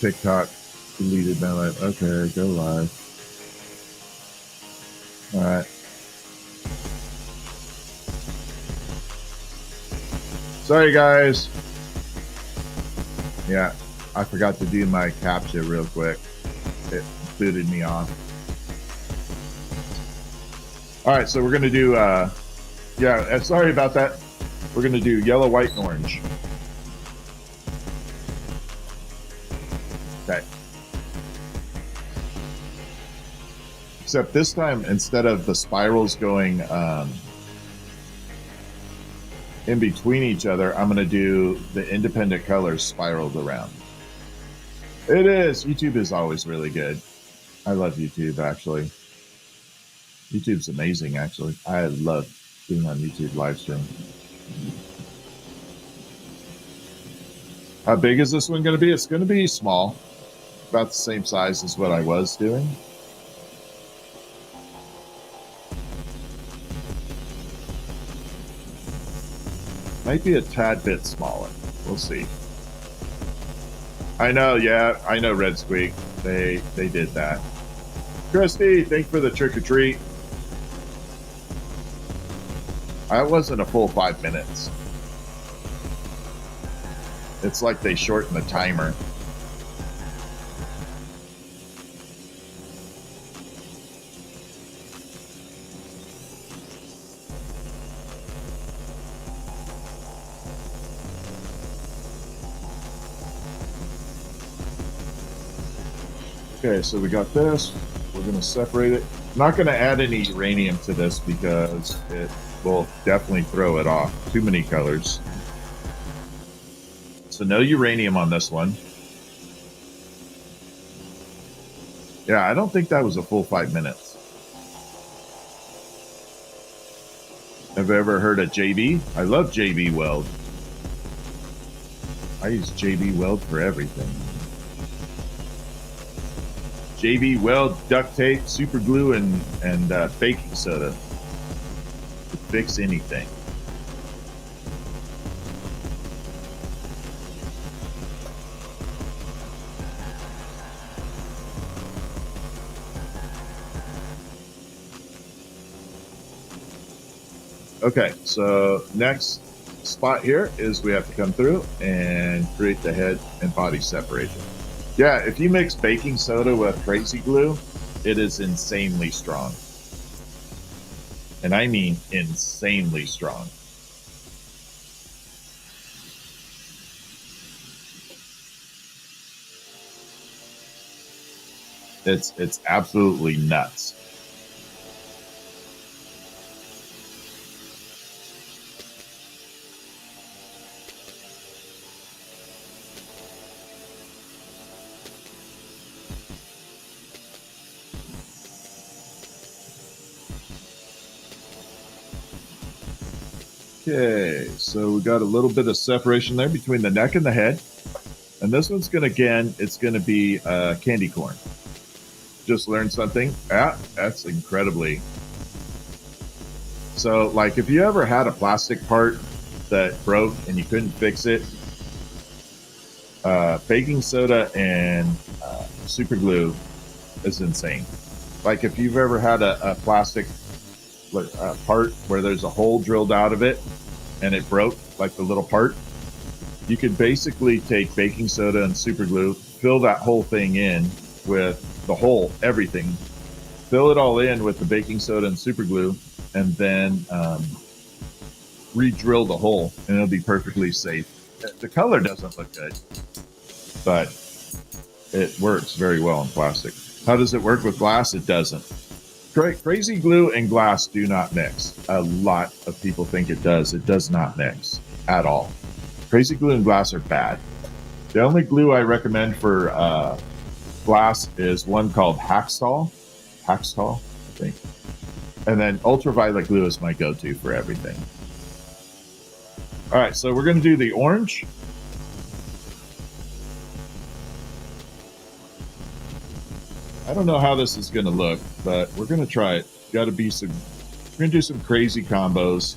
TikTok deleted my life. Okay, go live. All right. Sorry, guys. Yeah, I forgot to do my captcha real quick. It booted me off. All right, so we're going to do, sorry about that. We're going to do yellow, white, and orange. Okay. Except this time, instead of the spirals going in between each other, I'm going to do the independent colors spiraled around. It is. YouTube is always really good. I love YouTube, actually. YouTube's amazing, actually. I love being on YouTube live stream. How big is this one going to be? It's going to be small. About the same size as what I was doing. Might be a tad bit smaller. We'll see. I know, yeah. I know, Red Squeak. They did that. Christy, thanks for the trick-or-treat. I wasn't a full 5 minutes. It's like they shortened the timer. Okay, so we got this. We're going to separate it. I'm not going to add any uranium to this because it will definitely throw it off. Too many colors. So no uranium on this one. Yeah, I don't think that was a full 5 minutes. Have you ever heard of JB? I love JB Weld. I use JB Weld for everything. JB Weld, duct tape, super glue, and baking soda to fix anything. Okay, so next spot here is we have to come through and create the head and body separation. Yeah, if you mix baking soda with crazy glue, it is insanely strong. And I mean insanely strong. It's absolutely nuts. Okay, so we got a little bit of separation there between the neck and the head. And this one's going to, again, it's going to be candy corn. Just learned something. Yeah, that's incredibly. So, like, if you ever had a plastic part that broke and you couldn't fix it, baking soda and super glue is insane. Like, if you've ever had a plastic part where there's a hole drilled out of it and it broke, like the little part, you could basically take baking soda and super glue, fill that whole thing in with the whole, everything, fill it all in with the baking soda and super glue, and then re-drill the hole, and it'll be perfectly safe. The color doesn't look good, but it works very well in plastic. How does it work with glass? It doesn't. Crazy glue and glass do not mix. A lot of people think it does. It does not mix at all. Crazy glue and glass are bad. The only glue I recommend for glass is one called Hackstall, I think. And then ultraviolet glue is my go-to for everything. All right, so we're going to do the orange. I don't know how this is going to look, but we're going to try it. Got to be some. We're going to do some crazy combos.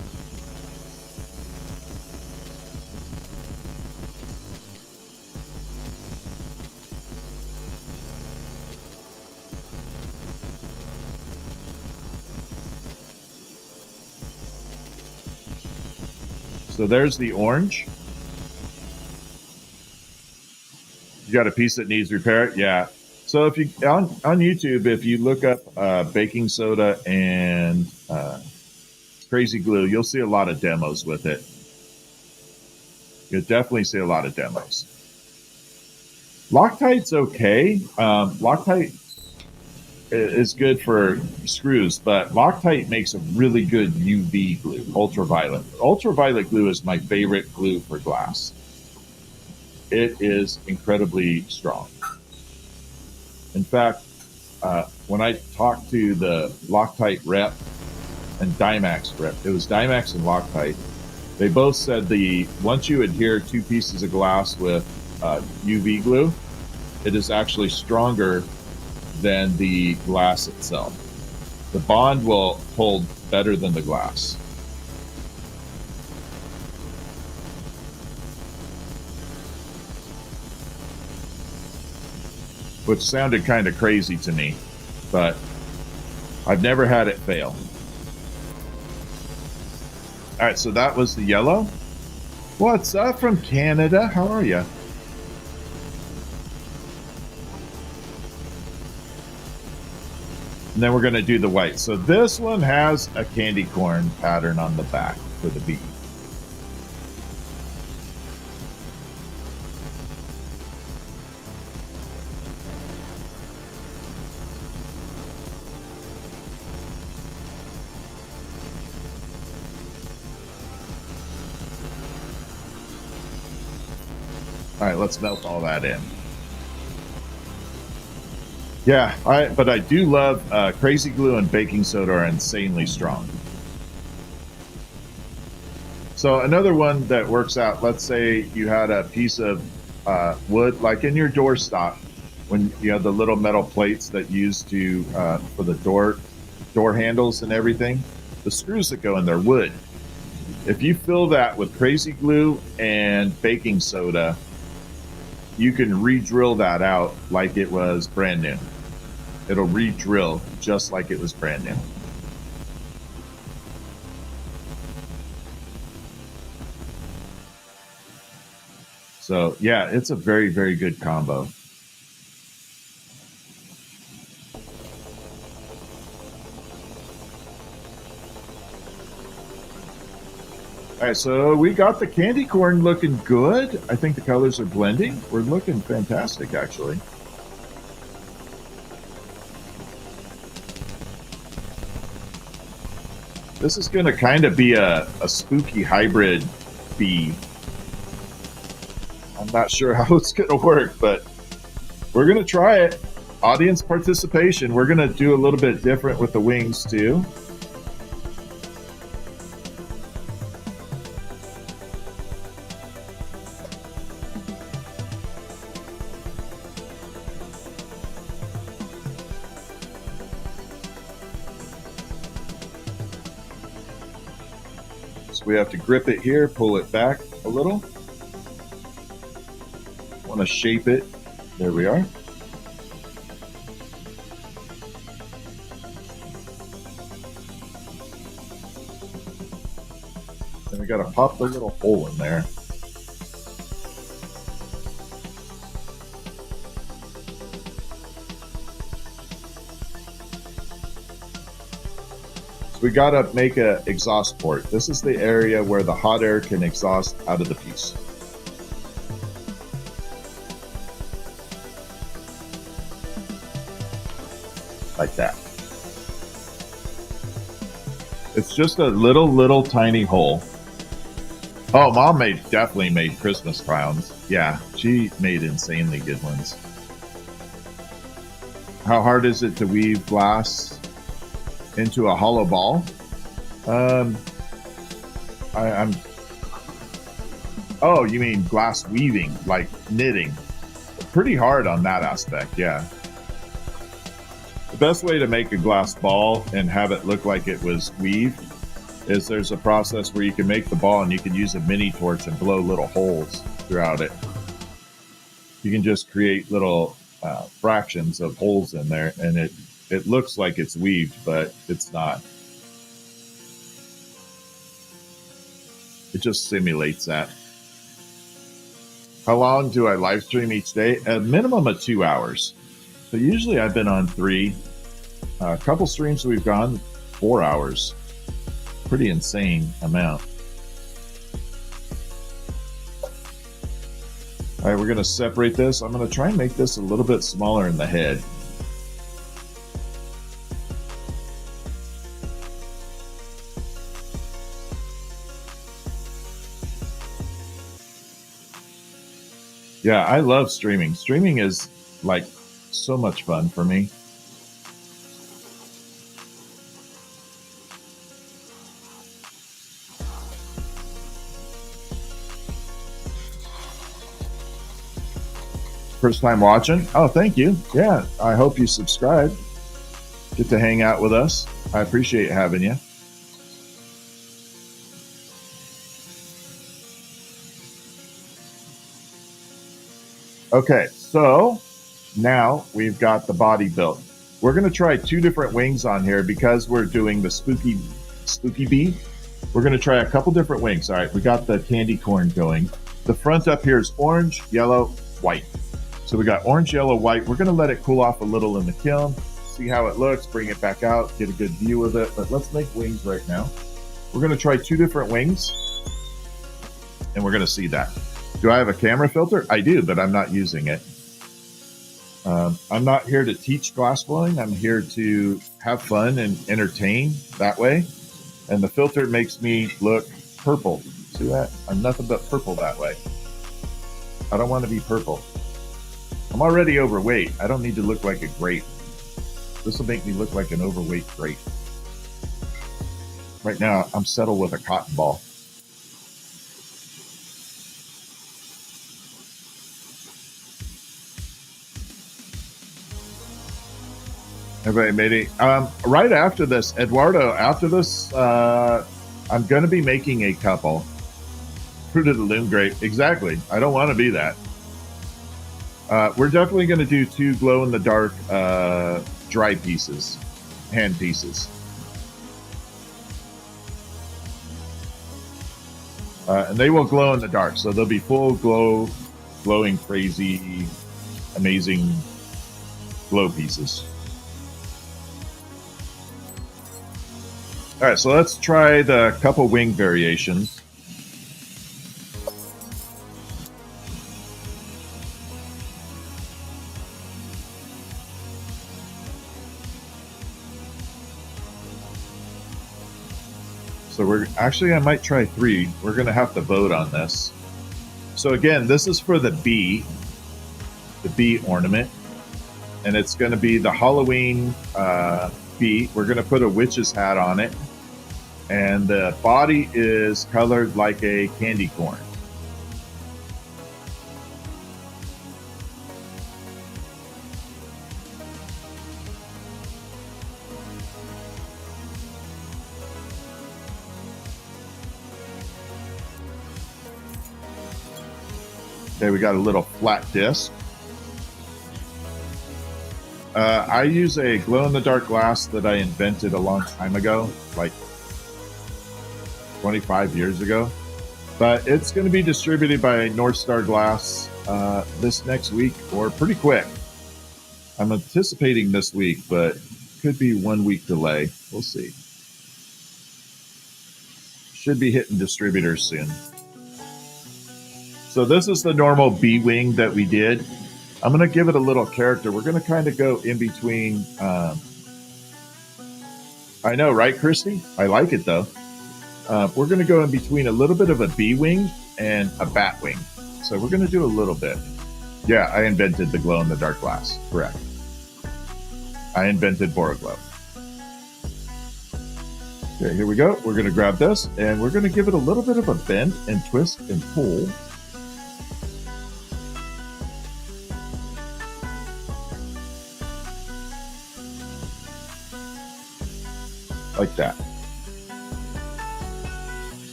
So there's the orange. You got a piece that needs repair? Yeah. So if you on YouTube, if you look up baking soda and crazy glue, you'll see a lot of demos with it. You'll definitely see a lot of demos. Loctite's okay. Loctite is good for screws, but Loctite makes a really good UV glue, ultraviolet. Ultraviolet glue is my favorite glue for glass. It is incredibly strong. In fact, when I talked to the Loctite rep and Dymax rep, it was Dymax and Loctite. They both said once you adhere 2 pieces of glass with UV glue, it is actually stronger than the glass itself. The bond will hold better than the glass. Which sounded kind of crazy to me, but I've never had it fail. All right, so that was the yellow. What's up from Canada? How are you? And then we're going to do the white. So this one has a candy corn pattern on the back for the bead. All right, let's melt all that in. Yeah, but I do love crazy glue and baking soda are insanely strong. So another one that works out, let's say you had a piece of wood, like in your doorstop, when you have the little metal plates that you use to for the door handles and everything, the screws that go in there, wood. If you fill that with crazy glue and baking soda, you can re-drill that out like it was brand new. It'll re-drill just like it was brand new. So yeah, it's a very, very good combo. All right, so we got the candy corn looking good. I think the colors are blending. We're looking fantastic, actually. This is going to kind of be a spooky hybrid bee. I'm not sure how it's going to work, but we're going to try it. Audience participation. We're going to do a little bit different with the wings, too. We have to grip it here, pull it back a little. Want to shape it. There we are. And we got to pop the little hole in there. We got to make an exhaust port. This is the area where the hot air can exhaust out of the piece. Like that. It's just a little tiny hole. Oh, Mom definitely made Christmas crowns. Yeah, she made insanely good ones. How hard is it to weave glass into a hollow ball? Oh, you mean glass weaving, like knitting? Pretty hard on that aspect, yeah. The best way to make a glass ball and have it look like it was weaved is there's a process where you can make the ball and you can use a mini torch and blow little holes throughout it. You can just create little fractions of holes in there, and it looks like it's weaved, but it's not. It just simulates that. How long do I live stream each day? A minimum of 2 hours. So usually I've been on 3. A couple streams we've gone 4 hours. Pretty insane amount. All right, we're going to separate this. I'm going to try and make this a little bit smaller in the head. Yeah, I love streaming. Streaming is like so much fun for me. First time watching? Oh, thank you. Yeah, I hope you subscribe. Get to hang out with us. I appreciate having you. Okay, so now we've got the body built. We're going to try 2 different wings on here because we're doing the spooky bee. We're going to try a couple different wings. All right, we got the candy corn going. The front up here is orange, yellow, white. So we got orange, yellow, white. We're going to let it cool off a little in the kiln, see how it looks, bring it back out, get a good view of it. But let's make wings right now. We're going to try 2 different wings, and we're going to see that. Do I have a camera filter? I do, but I'm not using it. I'm not here to teach glassblowing. I'm here to have fun and entertain that way. And the filter makes me look purple. See that? I'm nothing but purple that way. I don't want to be purple. I'm already overweight. I don't need to look like a grape. This will make me look like an overweight grape. Right now, I'm settled with a cotton ball. Everybody made it. Right after this, Eduardo, after this, I'm going to be making a couple. Fruit of the Loom grape. Exactly. I don't want to be that. We're definitely going to do 2 glow-in-the-dark dry pieces, hand pieces. And they will glow in the dark, so they'll be full glowing, crazy, amazing glow pieces. All right, so let's try the couple wing variations. So I might try 3. We're going to have to vote on this. So again, this is for the bee ornament. And it's going to be the Halloween bee. We're going to put a witch's hat on it. And the body is colored like a candy corn. Okay, we got a little flat disc. I use a glow-in-the-dark glass that I invented a long time ago, like 25 years ago. But it's going to be distributed by North Star Glass this next week, or pretty quick. I'm anticipating this week, but could be 1 week delay. We'll see. Should be hitting distributors soon. So this is the normal bee wing that we did. I'm going to give it a little character. We're going to kind of go in between. I know, right, Christy? I like it, though. We're going to go in between a little bit of a bee wing and a bat wing. So we're going to do a little bit. Yeah, I invented the glow-in-the-dark glass. Correct. I invented Boroglow. Okay, here we go. We're going to grab this, and we're going to give it a little bit of a bend and twist and pull. Like that.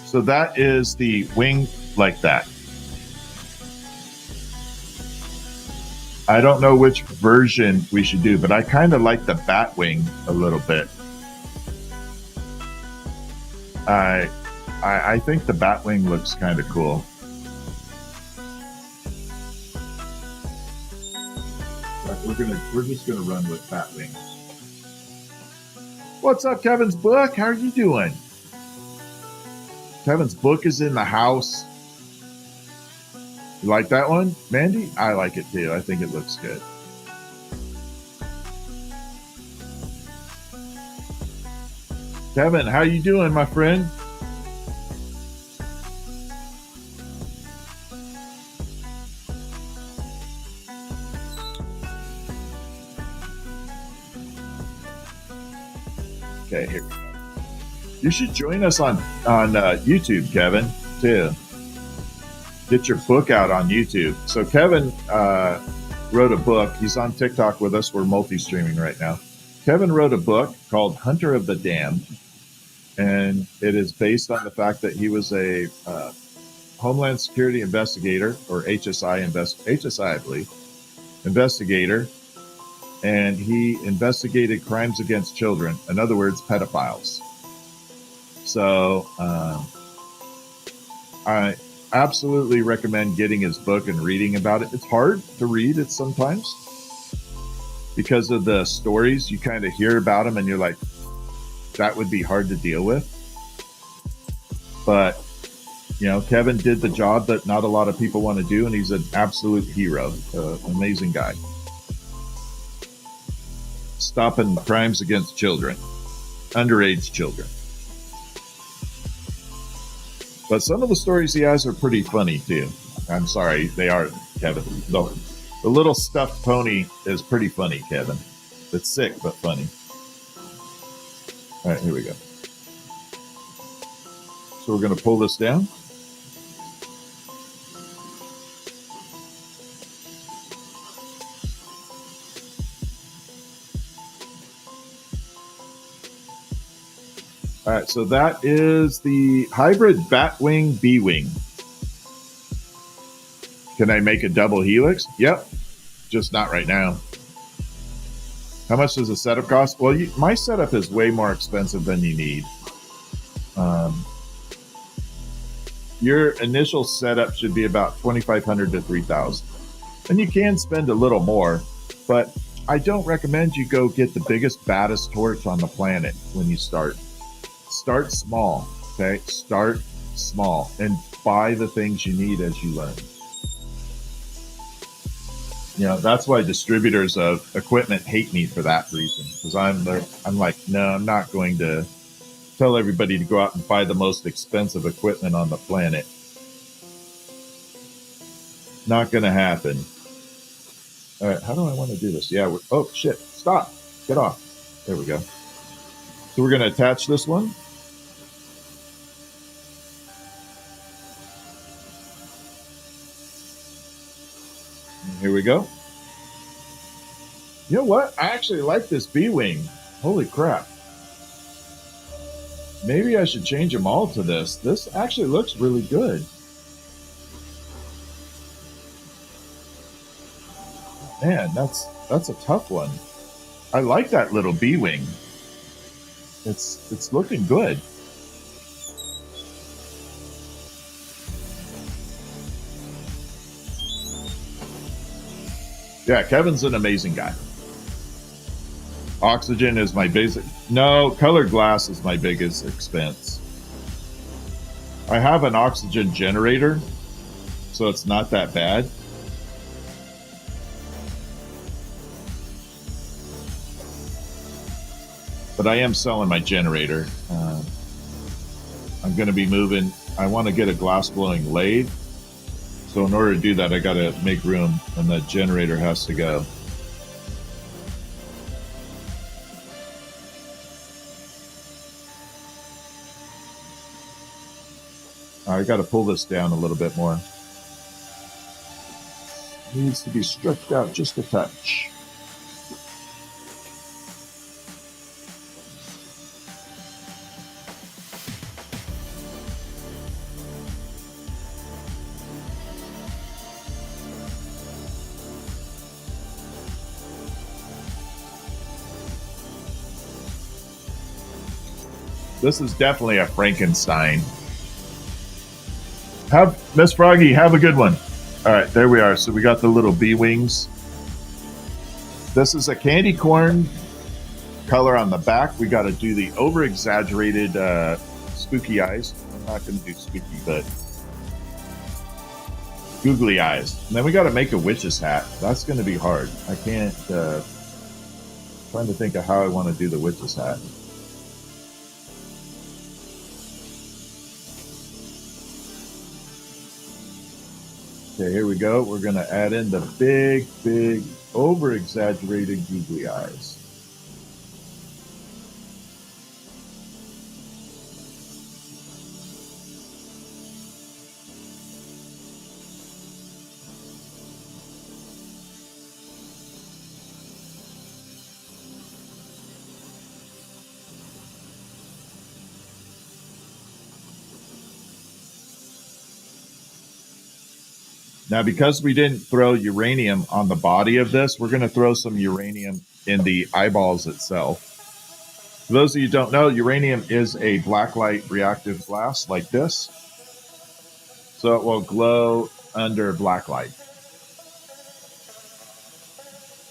So that is the wing like that. I don't know which version we should do, but I kind of like the Batwing a little bit. I think the Batwing looks kind of cool. We're just gonna run with Batwing. What's up, Kevin's book? How are you doing? Kevin's book is in the house. You like that one, Mandy? I like it too. I think it looks good. Kevin, how you doing, my friend? Okay, here we go. You should join us on YouTube, Kevin, too. Get your book out on YouTube. So Kevin wrote a book. He's on TikTok with us. We're multi-streaming right now. Kevin wrote a book called Hunter of the Damned, and it is based on the fact that he was a Homeland Security investigator, or HSI, I believe, investigator, and he investigated crimes against children. In other words, pedophiles. So I absolutely recommend getting his book and reading about it. It's hard to read it sometimes because of the stories you kind of hear about him, and you're like, that would be hard to deal with. But you know, Kevin did the job that not a lot of people want to do, and he's an absolute hero, amazing guy. Stopping crimes against children, underage children. But some of the stories he has are pretty funny too. I'm sorry, they are, Kevin. The little stuffed pony is pretty funny, Kevin. It's sick but funny. All right, here we go. So we're going to pull this down. All right, so that is the hybrid Batwing B-Wing. Can I make a double helix? Yep, just not right now. How much does a setup cost? Well, my setup is way more expensive than you need. Your initial setup should be about $2,500 to $3,000. And you can spend a little more, but I don't recommend you go get the biggest, baddest torch on the planet when you start. Start small, okay? Start small and buy the things you need as you learn. You know, that's why distributors of equipment hate me for that reason, because I'm like, no, I'm not going to tell everybody to go out and buy the most expensive equipment on the planet. Not going to happen. All right, how do I want to do this? Yeah, oh, shit, stop. Get off. There we go. So we're going to attach this one. And here we go. You know what? I actually like this B-Wing. Holy crap. Maybe I should change them all to this. This actually looks really good. Man, that's a tough one. I like that little B-Wing. It's looking good. Yeah, Kevin's an amazing guy. Oxygen is my basic. No, colored glass is my biggest expense. I have an oxygen generator, so it's not that bad. But I am selling my generator. I'm going to be moving. I want to get a glass blowing lathe. So in order to do that, I got to make room, and the generator has to go. I got to pull this down a little bit more. It needs to be stretched out just a touch. This is definitely a Frankenstein. Have Miss Froggy, have a good one. All right, there we are. So we got the little bee wings. This is a candy corn color on the back. We got to do the over exaggerated spooky eyes. I'm not going to do spooky, but googly eyes. And then we got to make a witch's hat. That's going to be hard. I can't. Trying to think of how I want to do the witch's hat. Okay, here we go. We're going to add in the big, big, over exaggerated googly eyes. Now, because we didn't throw uranium on the body of this, we're going to throw some uranium in the eyeballs itself. For those of you who don't know, uranium is a blacklight reactive glass like this. So it will glow under blacklight.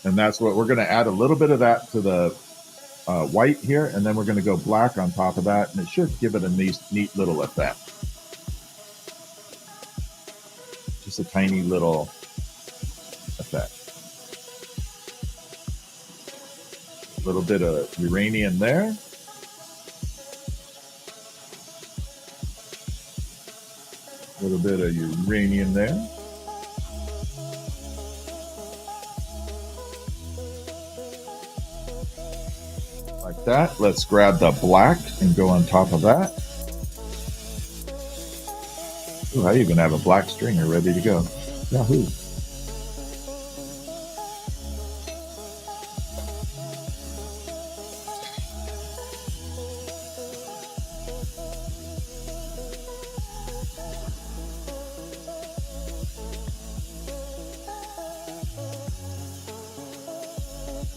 And that's what we're going to add a little bit of that to the white here, and then we're going to go black on top of that, and it should give it a neat little effect. Just a tiny little effect. A little bit of uranium there. A little bit of uranium there. Like that. Let's grab the black and go on top of that. Ooh, I even have a black stringer ready to go. Yahoo!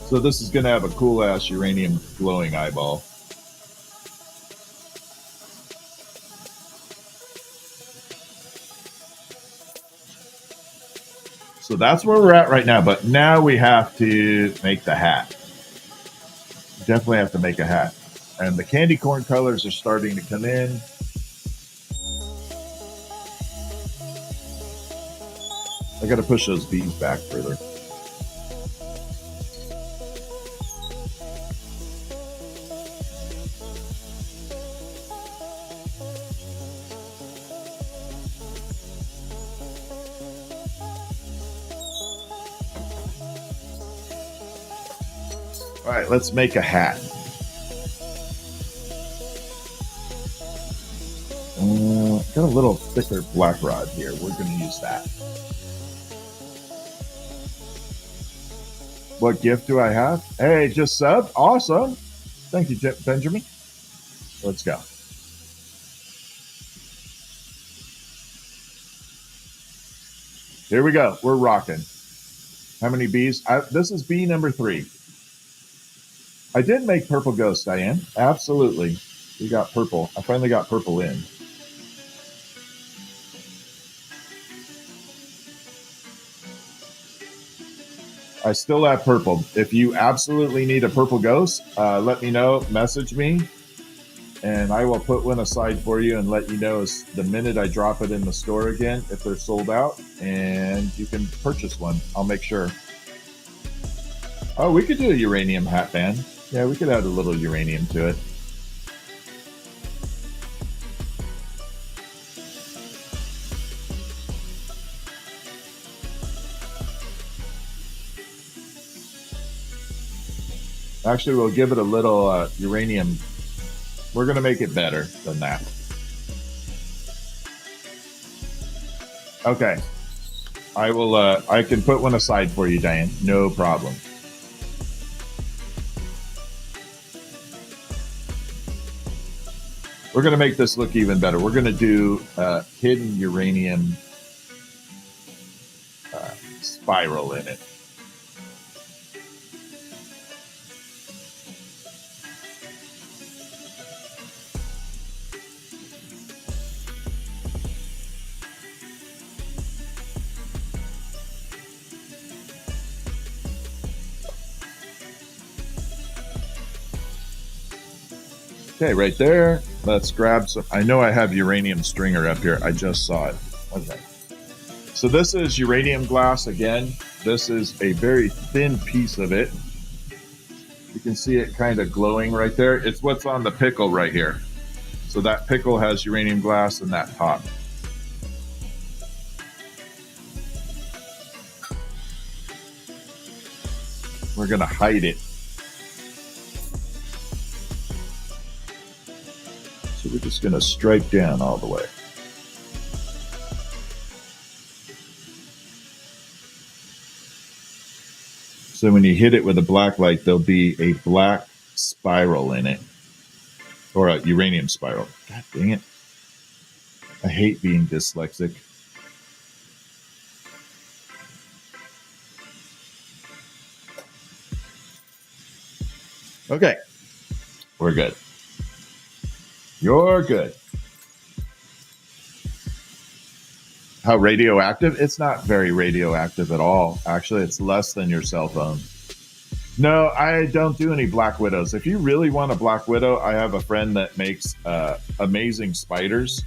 So this is going to have a cool ass uranium glowing eyeball. So that's where we're at right now. But now we have to make the hat. Definitely have to make a hat. And the candy corn colors are starting to come in. I got to push those bees back further. All right, let's make a hat. Got a little thicker black rod here. We're going to use that. What gift do I have? Hey, just sub. Awesome. Thank you, Benjamin. Let's go. Here we go. We're rocking. How many bees? This is bee number 3. I did make purple ghost, Diane. Absolutely. We got purple. I finally got purple in. I still have purple. If you absolutely need a purple ghost, let me know. Message me, and I will put one aside for you and let you know the minute I drop it in the store again if they're sold out, and you can purchase one. I'll make sure. Oh, we could do a uranium hat band. Yeah, we could add a little uranium to it. Actually, we'll give it a little uranium. We're going to make it better than that. Okay. I will. I can put one aside for you, Diane. No problem. We're going to make this look even better. We're going to do hidden uranium spiral in it. Okay, right there. Let's grab some. I know I have uranium stringer up here. I just saw it. Okay. So this is uranium glass again. This is a very thin piece of it. You can see it kind of glowing right there. It's what's on the pickle right here. So that pickle has uranium glass in that top. We're going to hide it. So we're just going to stripe down all the way. So when you hit it with a black light, there'll be a black spiral in it. Or a uranium spiral. God dang it. I hate being dyslexic. Okay. We're good. You're good. How radioactive? It's not very radioactive at all. Actually, it's less than your cell phone. No, I don't do any Black Widows. If you really want a Black Widow, I have a friend that makes amazing spiders,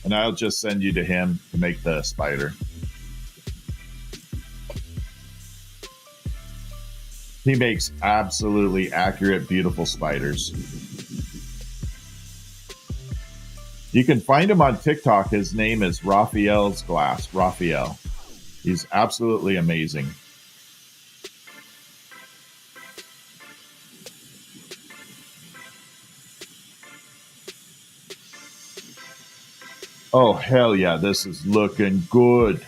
and I'll just send you to him to make the spider. He makes absolutely accurate, beautiful spiders. You can find him on TikTok. His name is Raphael's Glass. Raphael. He's absolutely amazing. Oh, hell yeah. This is looking good.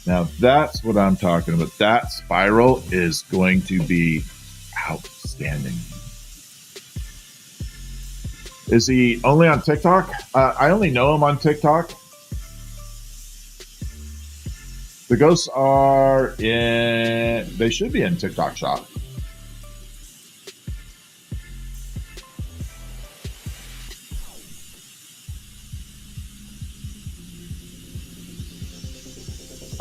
Now that's what I'm talking about. That spiral is going to be outstanding. Is he only on TikTok? I only know him on TikTok. The ghosts are in, they should be in TikTok shop.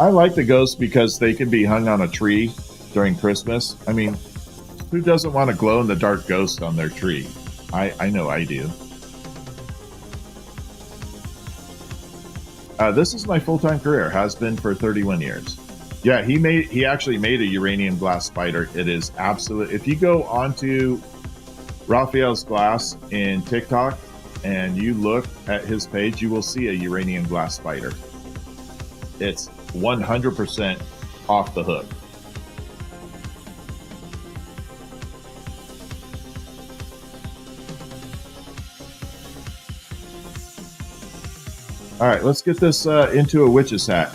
I like the ghosts because they can be hung on a tree during Christmas. I mean, who doesn't want a glow-in-the-dark ghost on their tree? I know I do. This is my full-time career. Has been for 31 years. Yeah, he actually made a uranium glass spider. It is absolute. If you go onto Raphael's Glass in TikTok and you look at his page, you will see a uranium glass spider. It's 100% off the hook. All right, let's get this into a witch's hat.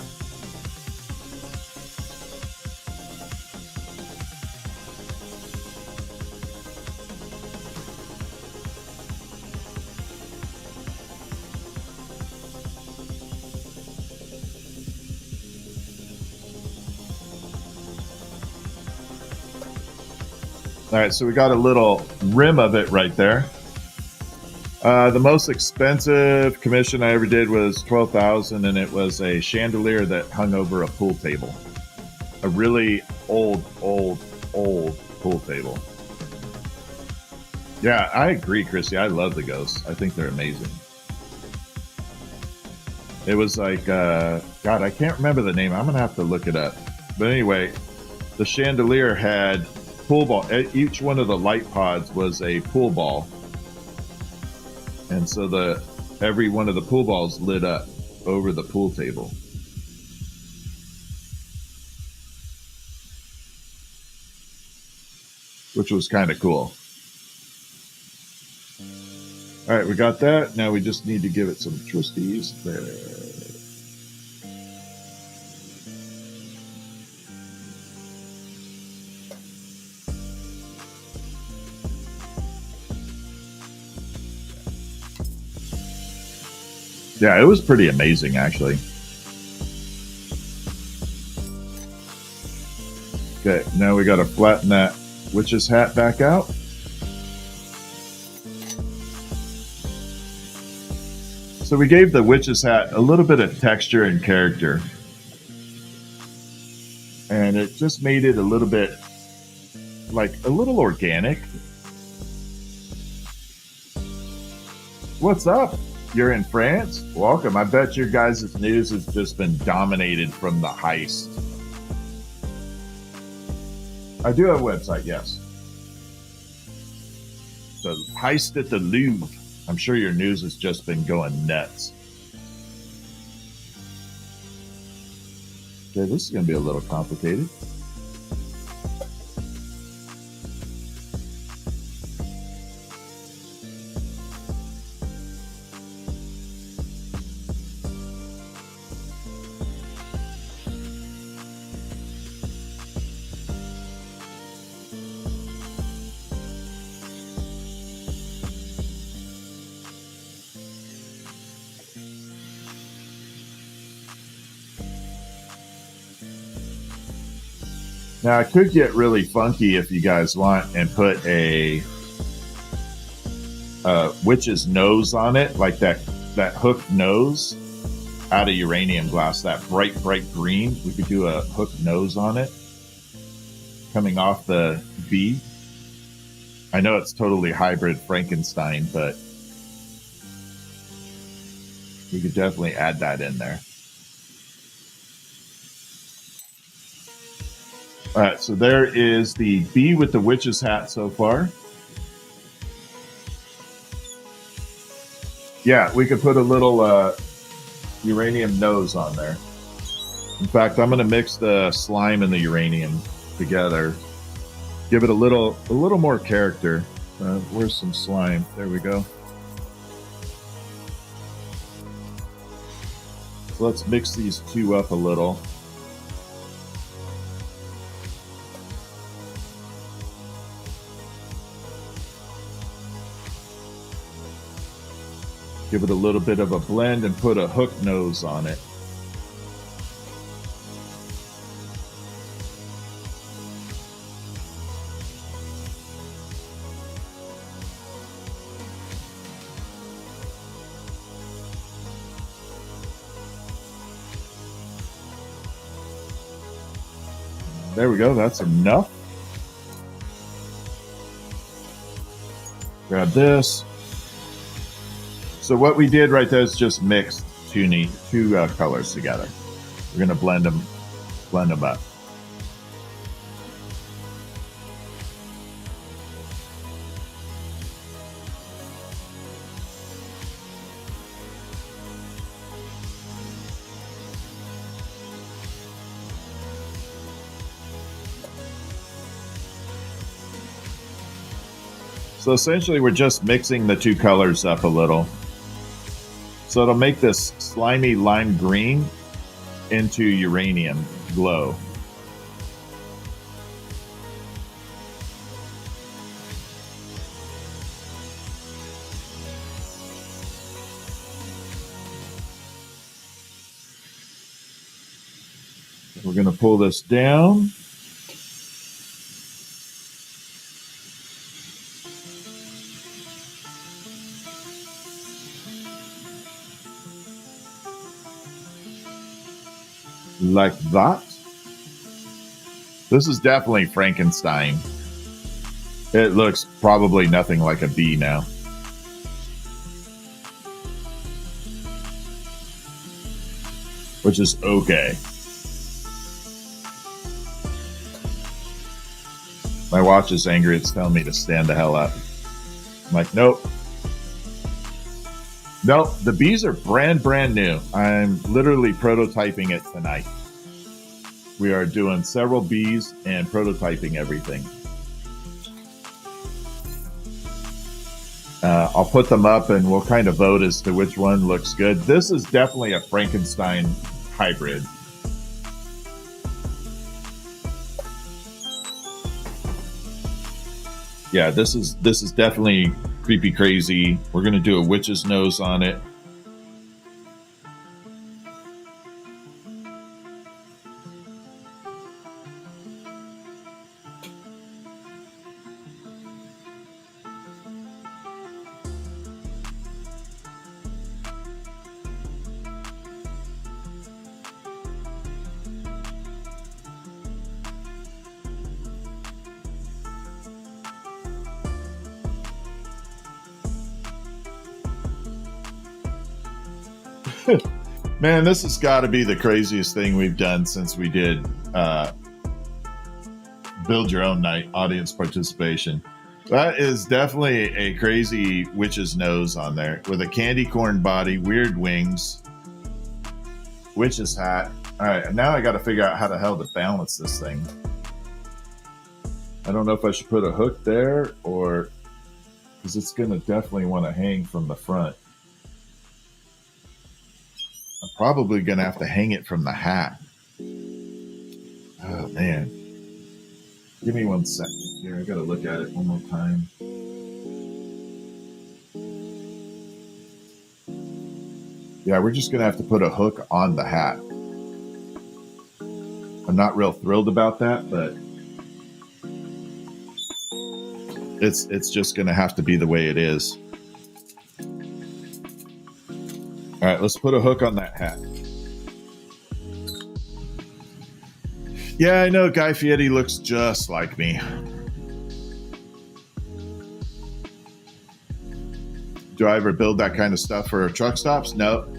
All right, so we got a little rim of it right there. The most expensive commission I ever did was $12,000, and it was a chandelier that hung over a pool table. A really old pool table. Yeah, I agree, Chrissy. I love the ghosts. I think they're amazing. It was like, God, I can't remember the name. I'm going to have to look it up. But anyway, the chandelier had pool ball. Each one of the light pods was a pool ball. And so every one of the pool balls lit up over the pool table. Which was kind of cool. All right, we got that. Now we just need to give it some twisties. There. Yeah, it was pretty amazing, actually. Okay, now we got to flatten that witch's hat back out. So we gave the witch's hat a little bit of texture and character. And it just made it a little bit, like, a little organic. What's up? You're in France? Welcome. I bet your guys' news has just been dominated from the heist. I do have a website, yes. The heist at the Louvre. I'm sure your news has just been going nuts. Okay, this is going to be a little complicated. Now, I could get really funky if you guys want and put a witch's nose on it, like that hooked nose out of uranium glass, that bright green. We could do a hooked nose on it coming off the bee. I know it's totally hybrid Frankenstein, but we could definitely add that in there. All right, so there is the bee with the witch's hat so far. Yeah, we could put a little uranium nose on there. In fact, I'm going to mix the slime and the uranium together. Give it a little more character. Where's some slime? There we go. So let's mix these two up a little. Give it a little bit of a blend and put a hook nose on it. There we go, that's enough. Grab this. So what we did right there is just mixed two colors together. We're going to blend them up. So essentially we're just mixing the two colors up a little. So it'll make this slimy lime green into uranium glow. We're going to pull this down. Like that. This is definitely Frankenstein. It looks probably nothing like a bee now. Which is okay. My watch is angry. It's telling me to stand the hell up. I'm like, nope. Nope, the bees are brand new. I'm literally prototyping it tonight. We are doing several bees and prototyping everything. I'll put them up and we'll kind of vote as to which one looks good. This is definitely a Frankenstein hybrid. Yeah, this is definitely creepy crazy. We're gonna do a witch's nose on it. Man, this has got to be the craziest thing we've done since we did Build Your Own Night audience participation. That is definitely a crazy witch's nose on there with a candy corn body, weird wings, witch's hat. All right, and now I got to figure out how the hell to balance this thing. I don't know if I should put a hook there or because it's going to definitely want to hang from the front. I'm probably going to have to hang it from the hat. Oh, man. Give me 1 second here. I got to look at it one more time. Yeah, we're just going to have to put a hook on the hat. I'm not real thrilled about that, but it's just going to have to be the way it is. All right, let's put a hook on that hat. Yeah, I know Guy Fieri looks just like me. Do I ever build that kind of stuff for truck stops? No.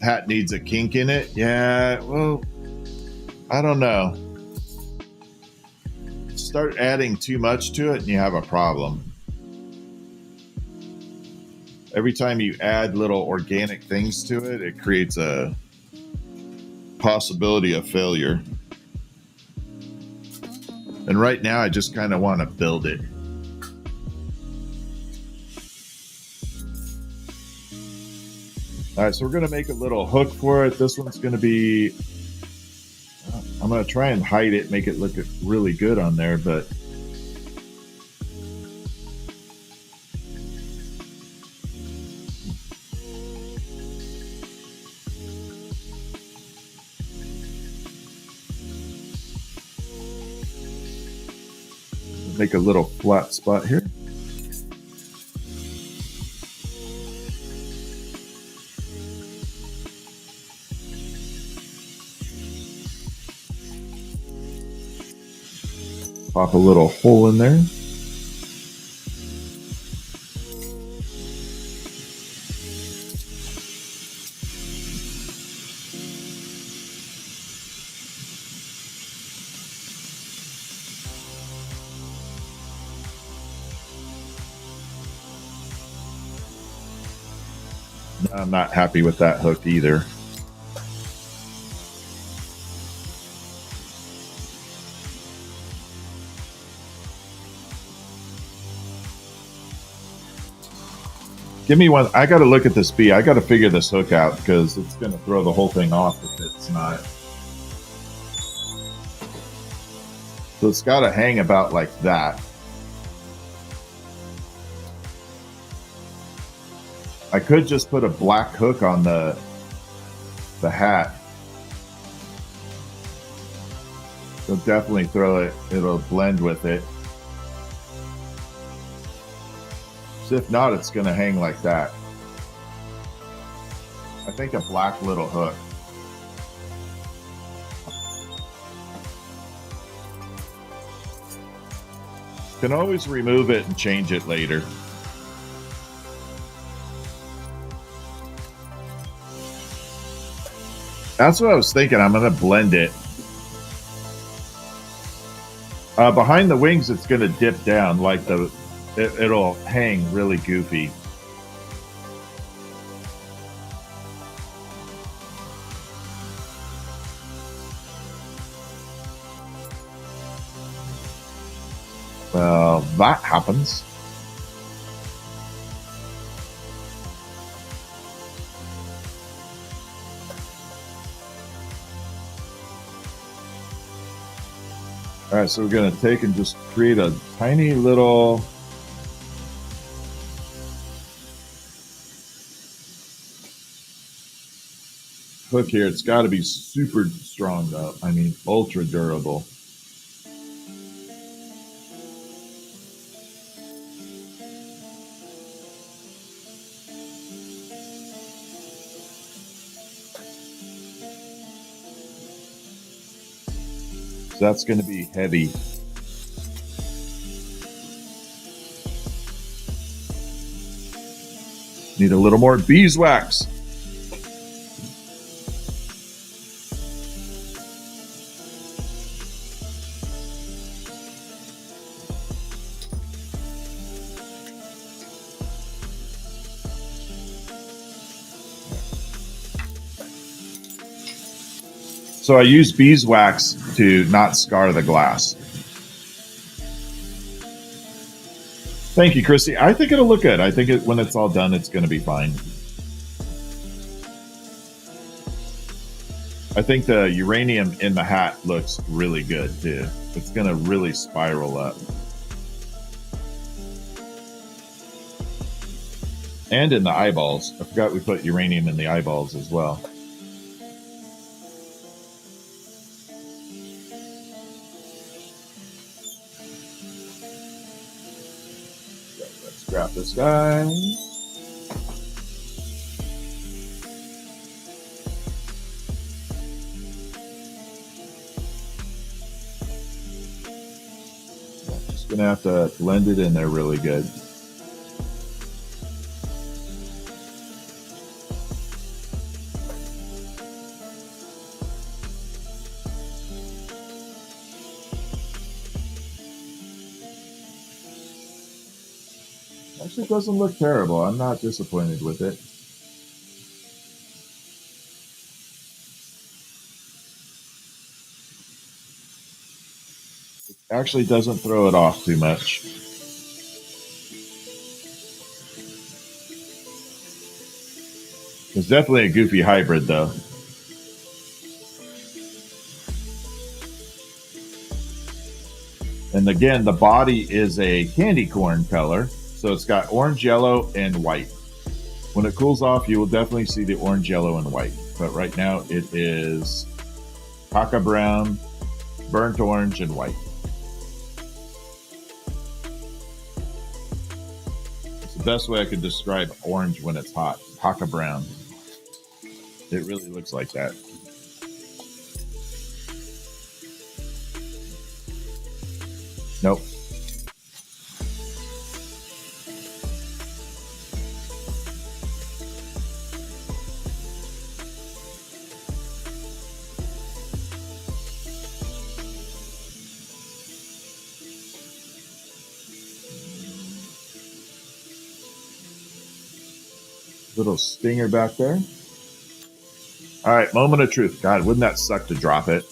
Hat needs a kink in it? Yeah, well, I don't know. Start adding too much to it and you have a problem. Every time you add little organic things to it, it creates a possibility of failure. And right now, I just kind of want to build it. All right, so we're going to make a little hook for it. This one's going to be... I'm going to try and hide it, make it look really good on there, but... Make a little flat spot here. Pop a little hole in there. I'm not happy with that hook either. Give me one. I got to look at this bee. I got to figure this hook out because it's going to throw the whole thing off if it's not. So it's got to hang about like that. I could just put a black hook on the hat. So definitely throw it. It'll blend with it. So if not, it's going to hang like that. I think a black little hook. Can always remove it and change it later. That's what I was thinking. I'm going to blend it. Behind the wings, it's going to dip down like it'll hang really goofy. Well, that happens. All right, so we're going to take and just create a tiny little hook here. It's got to be super strong, though. I mean, ultra durable. That's going to be heavy. Need a little more beeswax. So I use beeswax to not scar the glass. Thank you, Chrissy. I think it'll look good. I think when it's all done, it's going to be fine. I think the uranium in the hat looks really good too. It's going to really spiral up. And in the eyeballs. I forgot we put uranium in the eyeballs as well. Let's grab this guy. Just gonna have to blend it in there really good. Actually, doesn't look terrible. I'm not disappointed with it. It actually doesn't throw it off too much. It's definitely a goofy hybrid, though. And again, the body is a candy corn color. So it's got orange, yellow, and white. When it cools off, you will definitely see the orange, yellow, and white. But right now it is Kaka brown, burnt orange, and white. It's the best way I could describe orange when it's hot. Kaka brown. It really looks like that. Nope. Little stinger back there. All right, moment of truth. God, wouldn't that suck to drop it?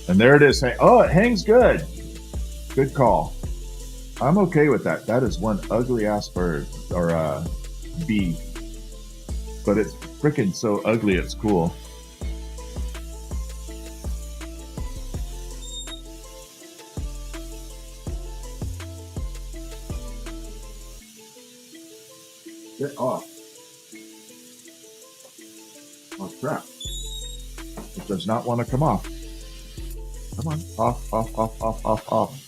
And there it is. Oh, it hangs good. Good call. I'm okay with that. That is one ugly ass bird or bee, but it's freaking so ugly. It's cool. Get off. Oh crap. It does not want to come off. Come on. Off, off, off, off, off, off.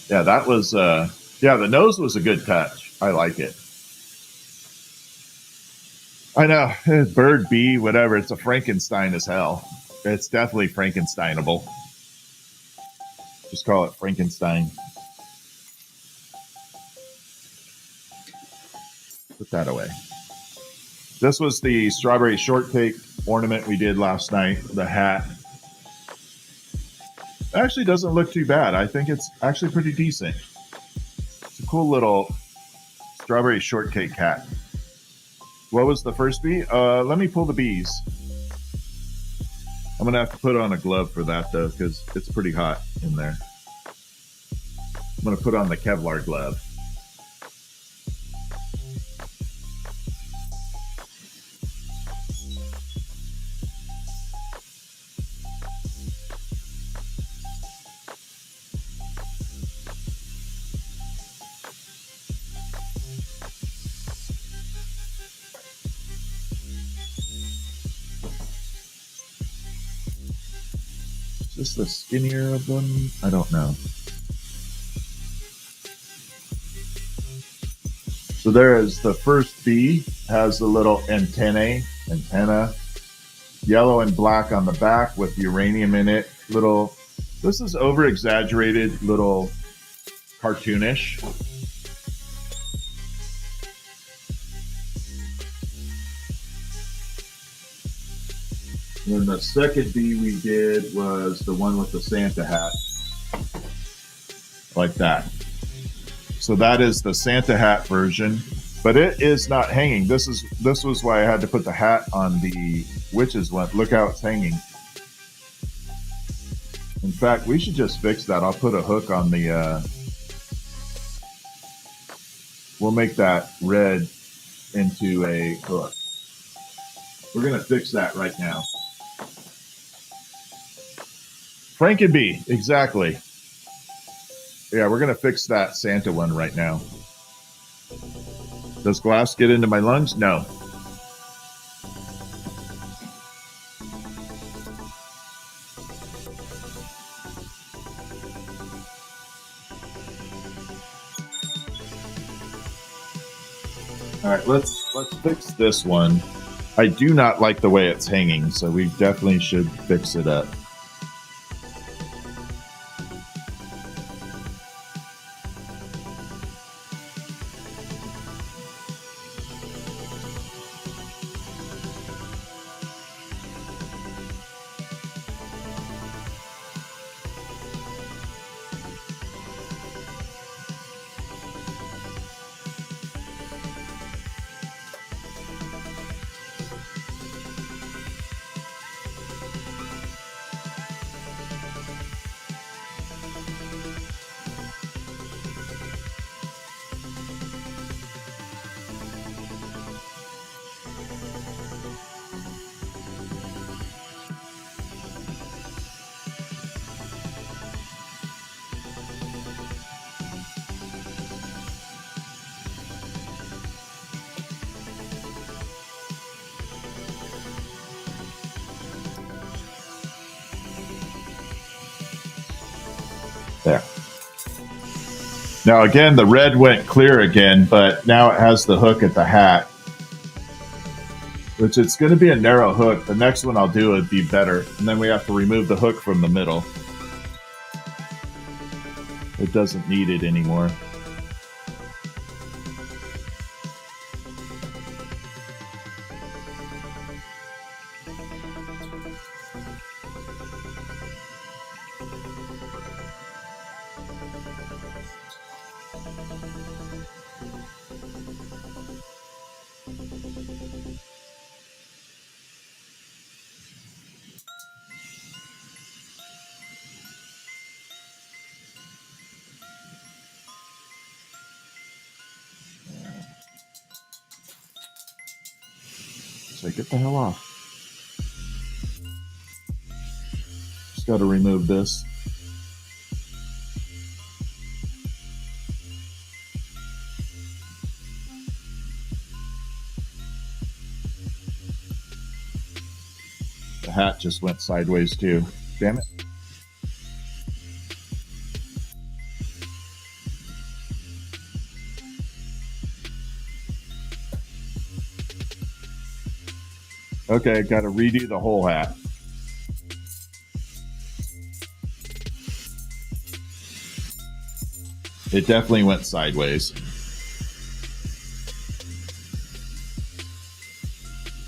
Yeah, that was, yeah, the nose was a good touch. I like it. I know, bird, bee, whatever. It's a Frankenstein as hell. It's definitely Frankensteinable. Just call it Frankenstein. Put that away. This was the strawberry shortcake ornament we did last night, the hat. It actually doesn't look too bad. I think it's actually pretty decent. It's a cool little strawberry shortcake hat. What was the first bee? Let me pull the bees. I'm going to have to put on a glove for that, though, because it's pretty hot in there. I'm going to put on the Kevlar glove. Is this the skinnier of them? I don't know. So there is the first bee, has the little antenna, yellow and black on the back with uranium in it. This is over exaggerated, little cartoonish. And then the second bee we did was the one with the Santa hat, like that. So that is the Santa hat version, but it is not hanging. This was why I had to put the hat on the witch's one. Look how it's hanging. In fact, we should just fix that. I'll put a hook on the. We'll make that red into a hook. We're gonna fix that right now. Frankenbee, exactly. Yeah, we're gonna fix that Santa one right now. Does glass get into my lungs? No. All right, let's fix this one. I do not like the way it's hanging, so we definitely should fix it up. There. Now again, the red went clear again, but now it has the hook at the hat, which it's going to be a narrow hook. The next one I'll do would be better. And then we have to remove the hook from the middle. It doesn't need it anymore. So get the hell off. Just got to remove this. The hat just went sideways too. Damn it. Okay, got to redo the whole hat. It definitely went sideways.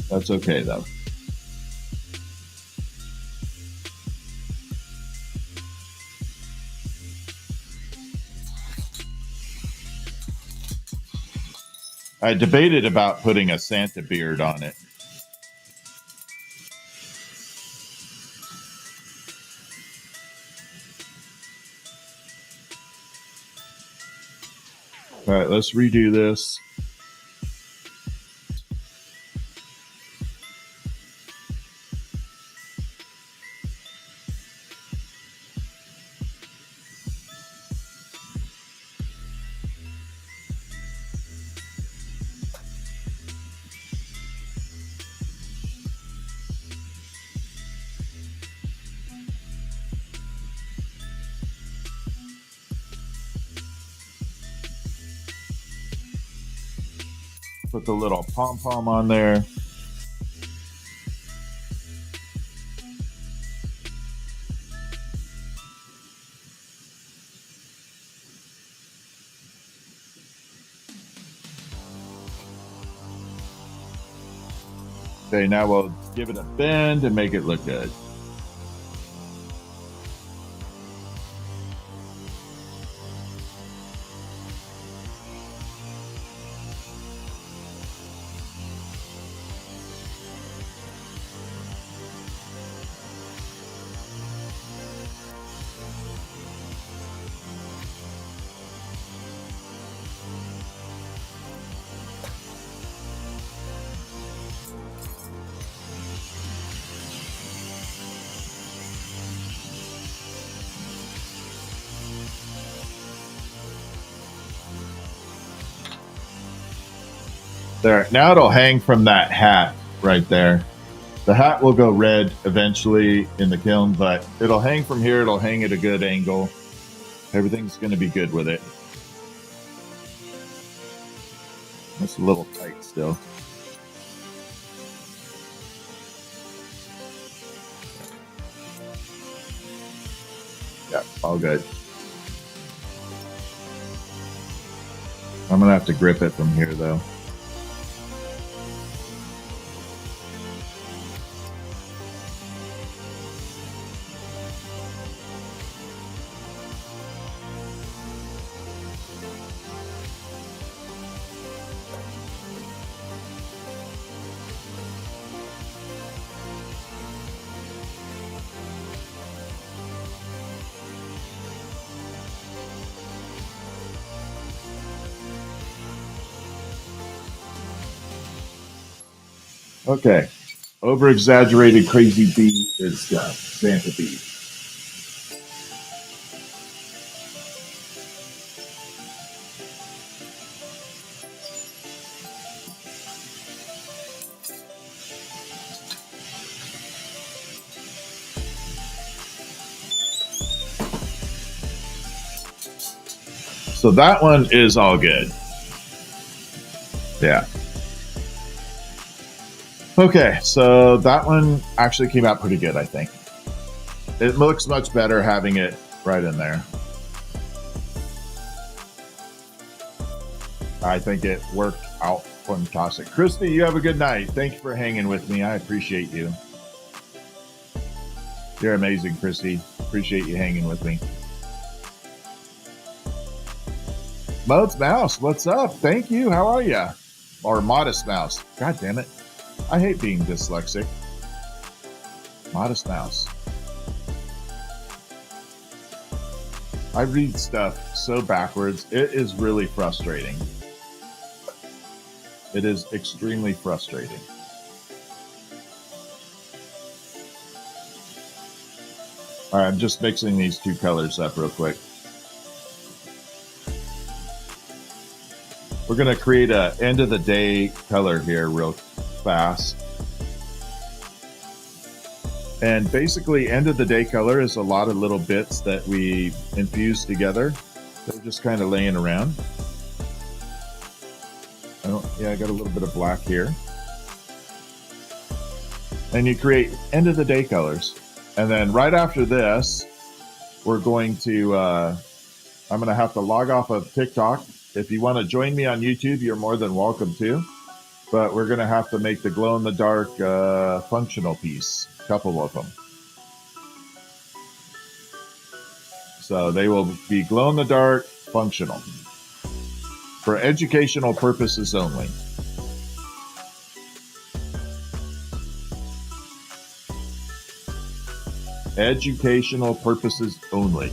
That's okay though. I debated about putting a Santa beard on it. All right, let's redo this. Put the little pom-pom on there. Okay, now we'll give it a bend and make it look good. There, now it'll hang from that hat right there. The hat will go red eventually in the kiln, but it'll hang from here. It'll hang at a good angle. Everything's going to be good with it. It's a little tight still. Yeah, all good. I'm going to have to grip it from here though. Okay, over-exaggerated crazy bee is Santa bee. So that one is all good. Yeah. Okay, so that one actually came out pretty good, I think. It looks much better having it right in there. I think it worked out fantastic. Christy, you have a good night. Thank you for hanging with me. I appreciate you. You're amazing, Christy. Appreciate you hanging with me. Mode's Mouse, what's up? Thank you. How are you? Or Modest Mouse. God damn it. I hate being dyslexic. Modest Mouse. I read stuff so backwards. It is really frustrating. It is extremely frustrating. All right, I'm just mixing these two colors up real quick. We're going to create a end of the day color here real fast. And basically end of the day color is a lot of little bits that we infuse together. They're just kind of laying around. Yeah, I got a little bit of black here. And you create end of the day colors. And then right after this, we're going to, I'm going to have to log off of TikTok. If you want to join me on YouTube, you're more than welcome to. But we're going to have to make the glow-in-the-dark functional piece, a couple of them. So they will be glow-in-the-dark functional for educational purposes only. Educational purposes only.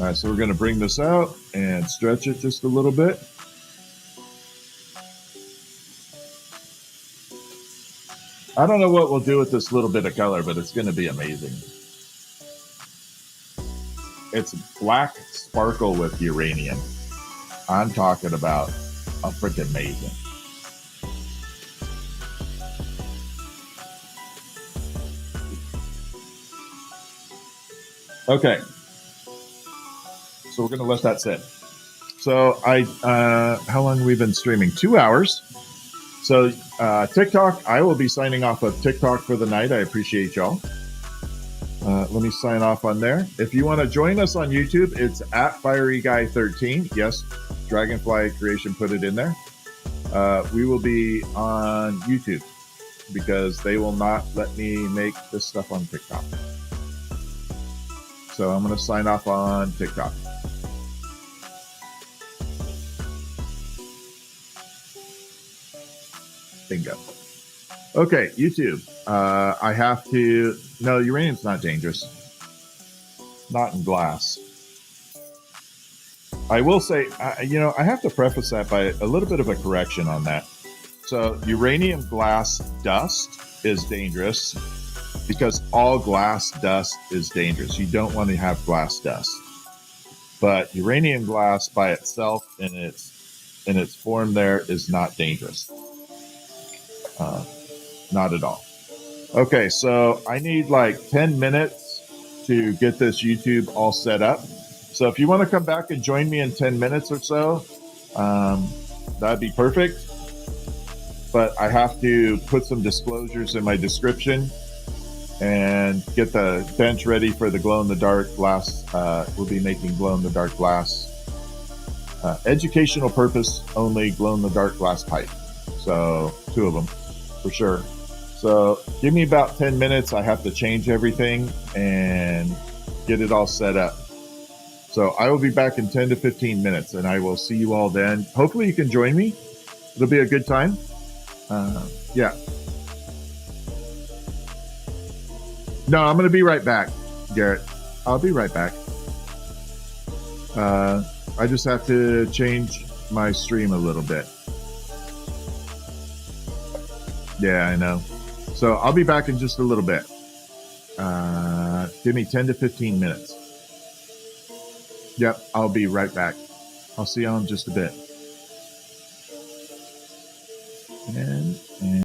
All right, so we're going to bring this out and stretch it just a little bit. I don't know what we'll do with this little bit of color, but it's going to be amazing. It's black sparkle with uranium. I'm talking about a freaking amazing. Okay, so we're gonna let that sit. So how long have we been streaming? 2 hours. So TikTok, I will be signing off of TikTok for the night. I appreciate y'all. Let me sign off on there. If you want to join us on YouTube, it's at FieryGuy13. Yes, Dragonfly Creation put it in there. We will be on YouTube because they will not let me make this stuff on TikTok. So I'm going to sign off on TikTok. Bingo. Okay, YouTube. I have to... No, uranium's not dangerous. Not in glass. I will say, I have to preface that by a little bit of a correction on that. So uranium glass dust is dangerous because all glass dust is dangerous. You don't want to have glass dust. But uranium glass by itself in its form there is not dangerous. Not at all. Okay, so I need like 10 minutes to get this YouTube all set up. So if you want to come back and join me in 10 minutes or so, that'd be perfect. But I have to put some disclosures in my description and get the bench ready for the glow-in-the-dark glass. We'll be making glow-in-the-dark glass. Educational purpose only glow-in-the-dark glass pipe. So 2 of them for sure. So give me about 10 minutes. I have to change everything and get it all set up. So I will be back in 10 to 15 minutes, and I will see you all then. Hopefully you can join me. It'll be a good time. Yeah. No, I'm going to be right back, Garrett. I'll be right back. I just have to change my stream a little bit. Yeah, I know. So I'll be back in just a little bit. Give me 10 to 15 minutes. Yep, I'll be right back. I'll see you in just a bit. Yeah.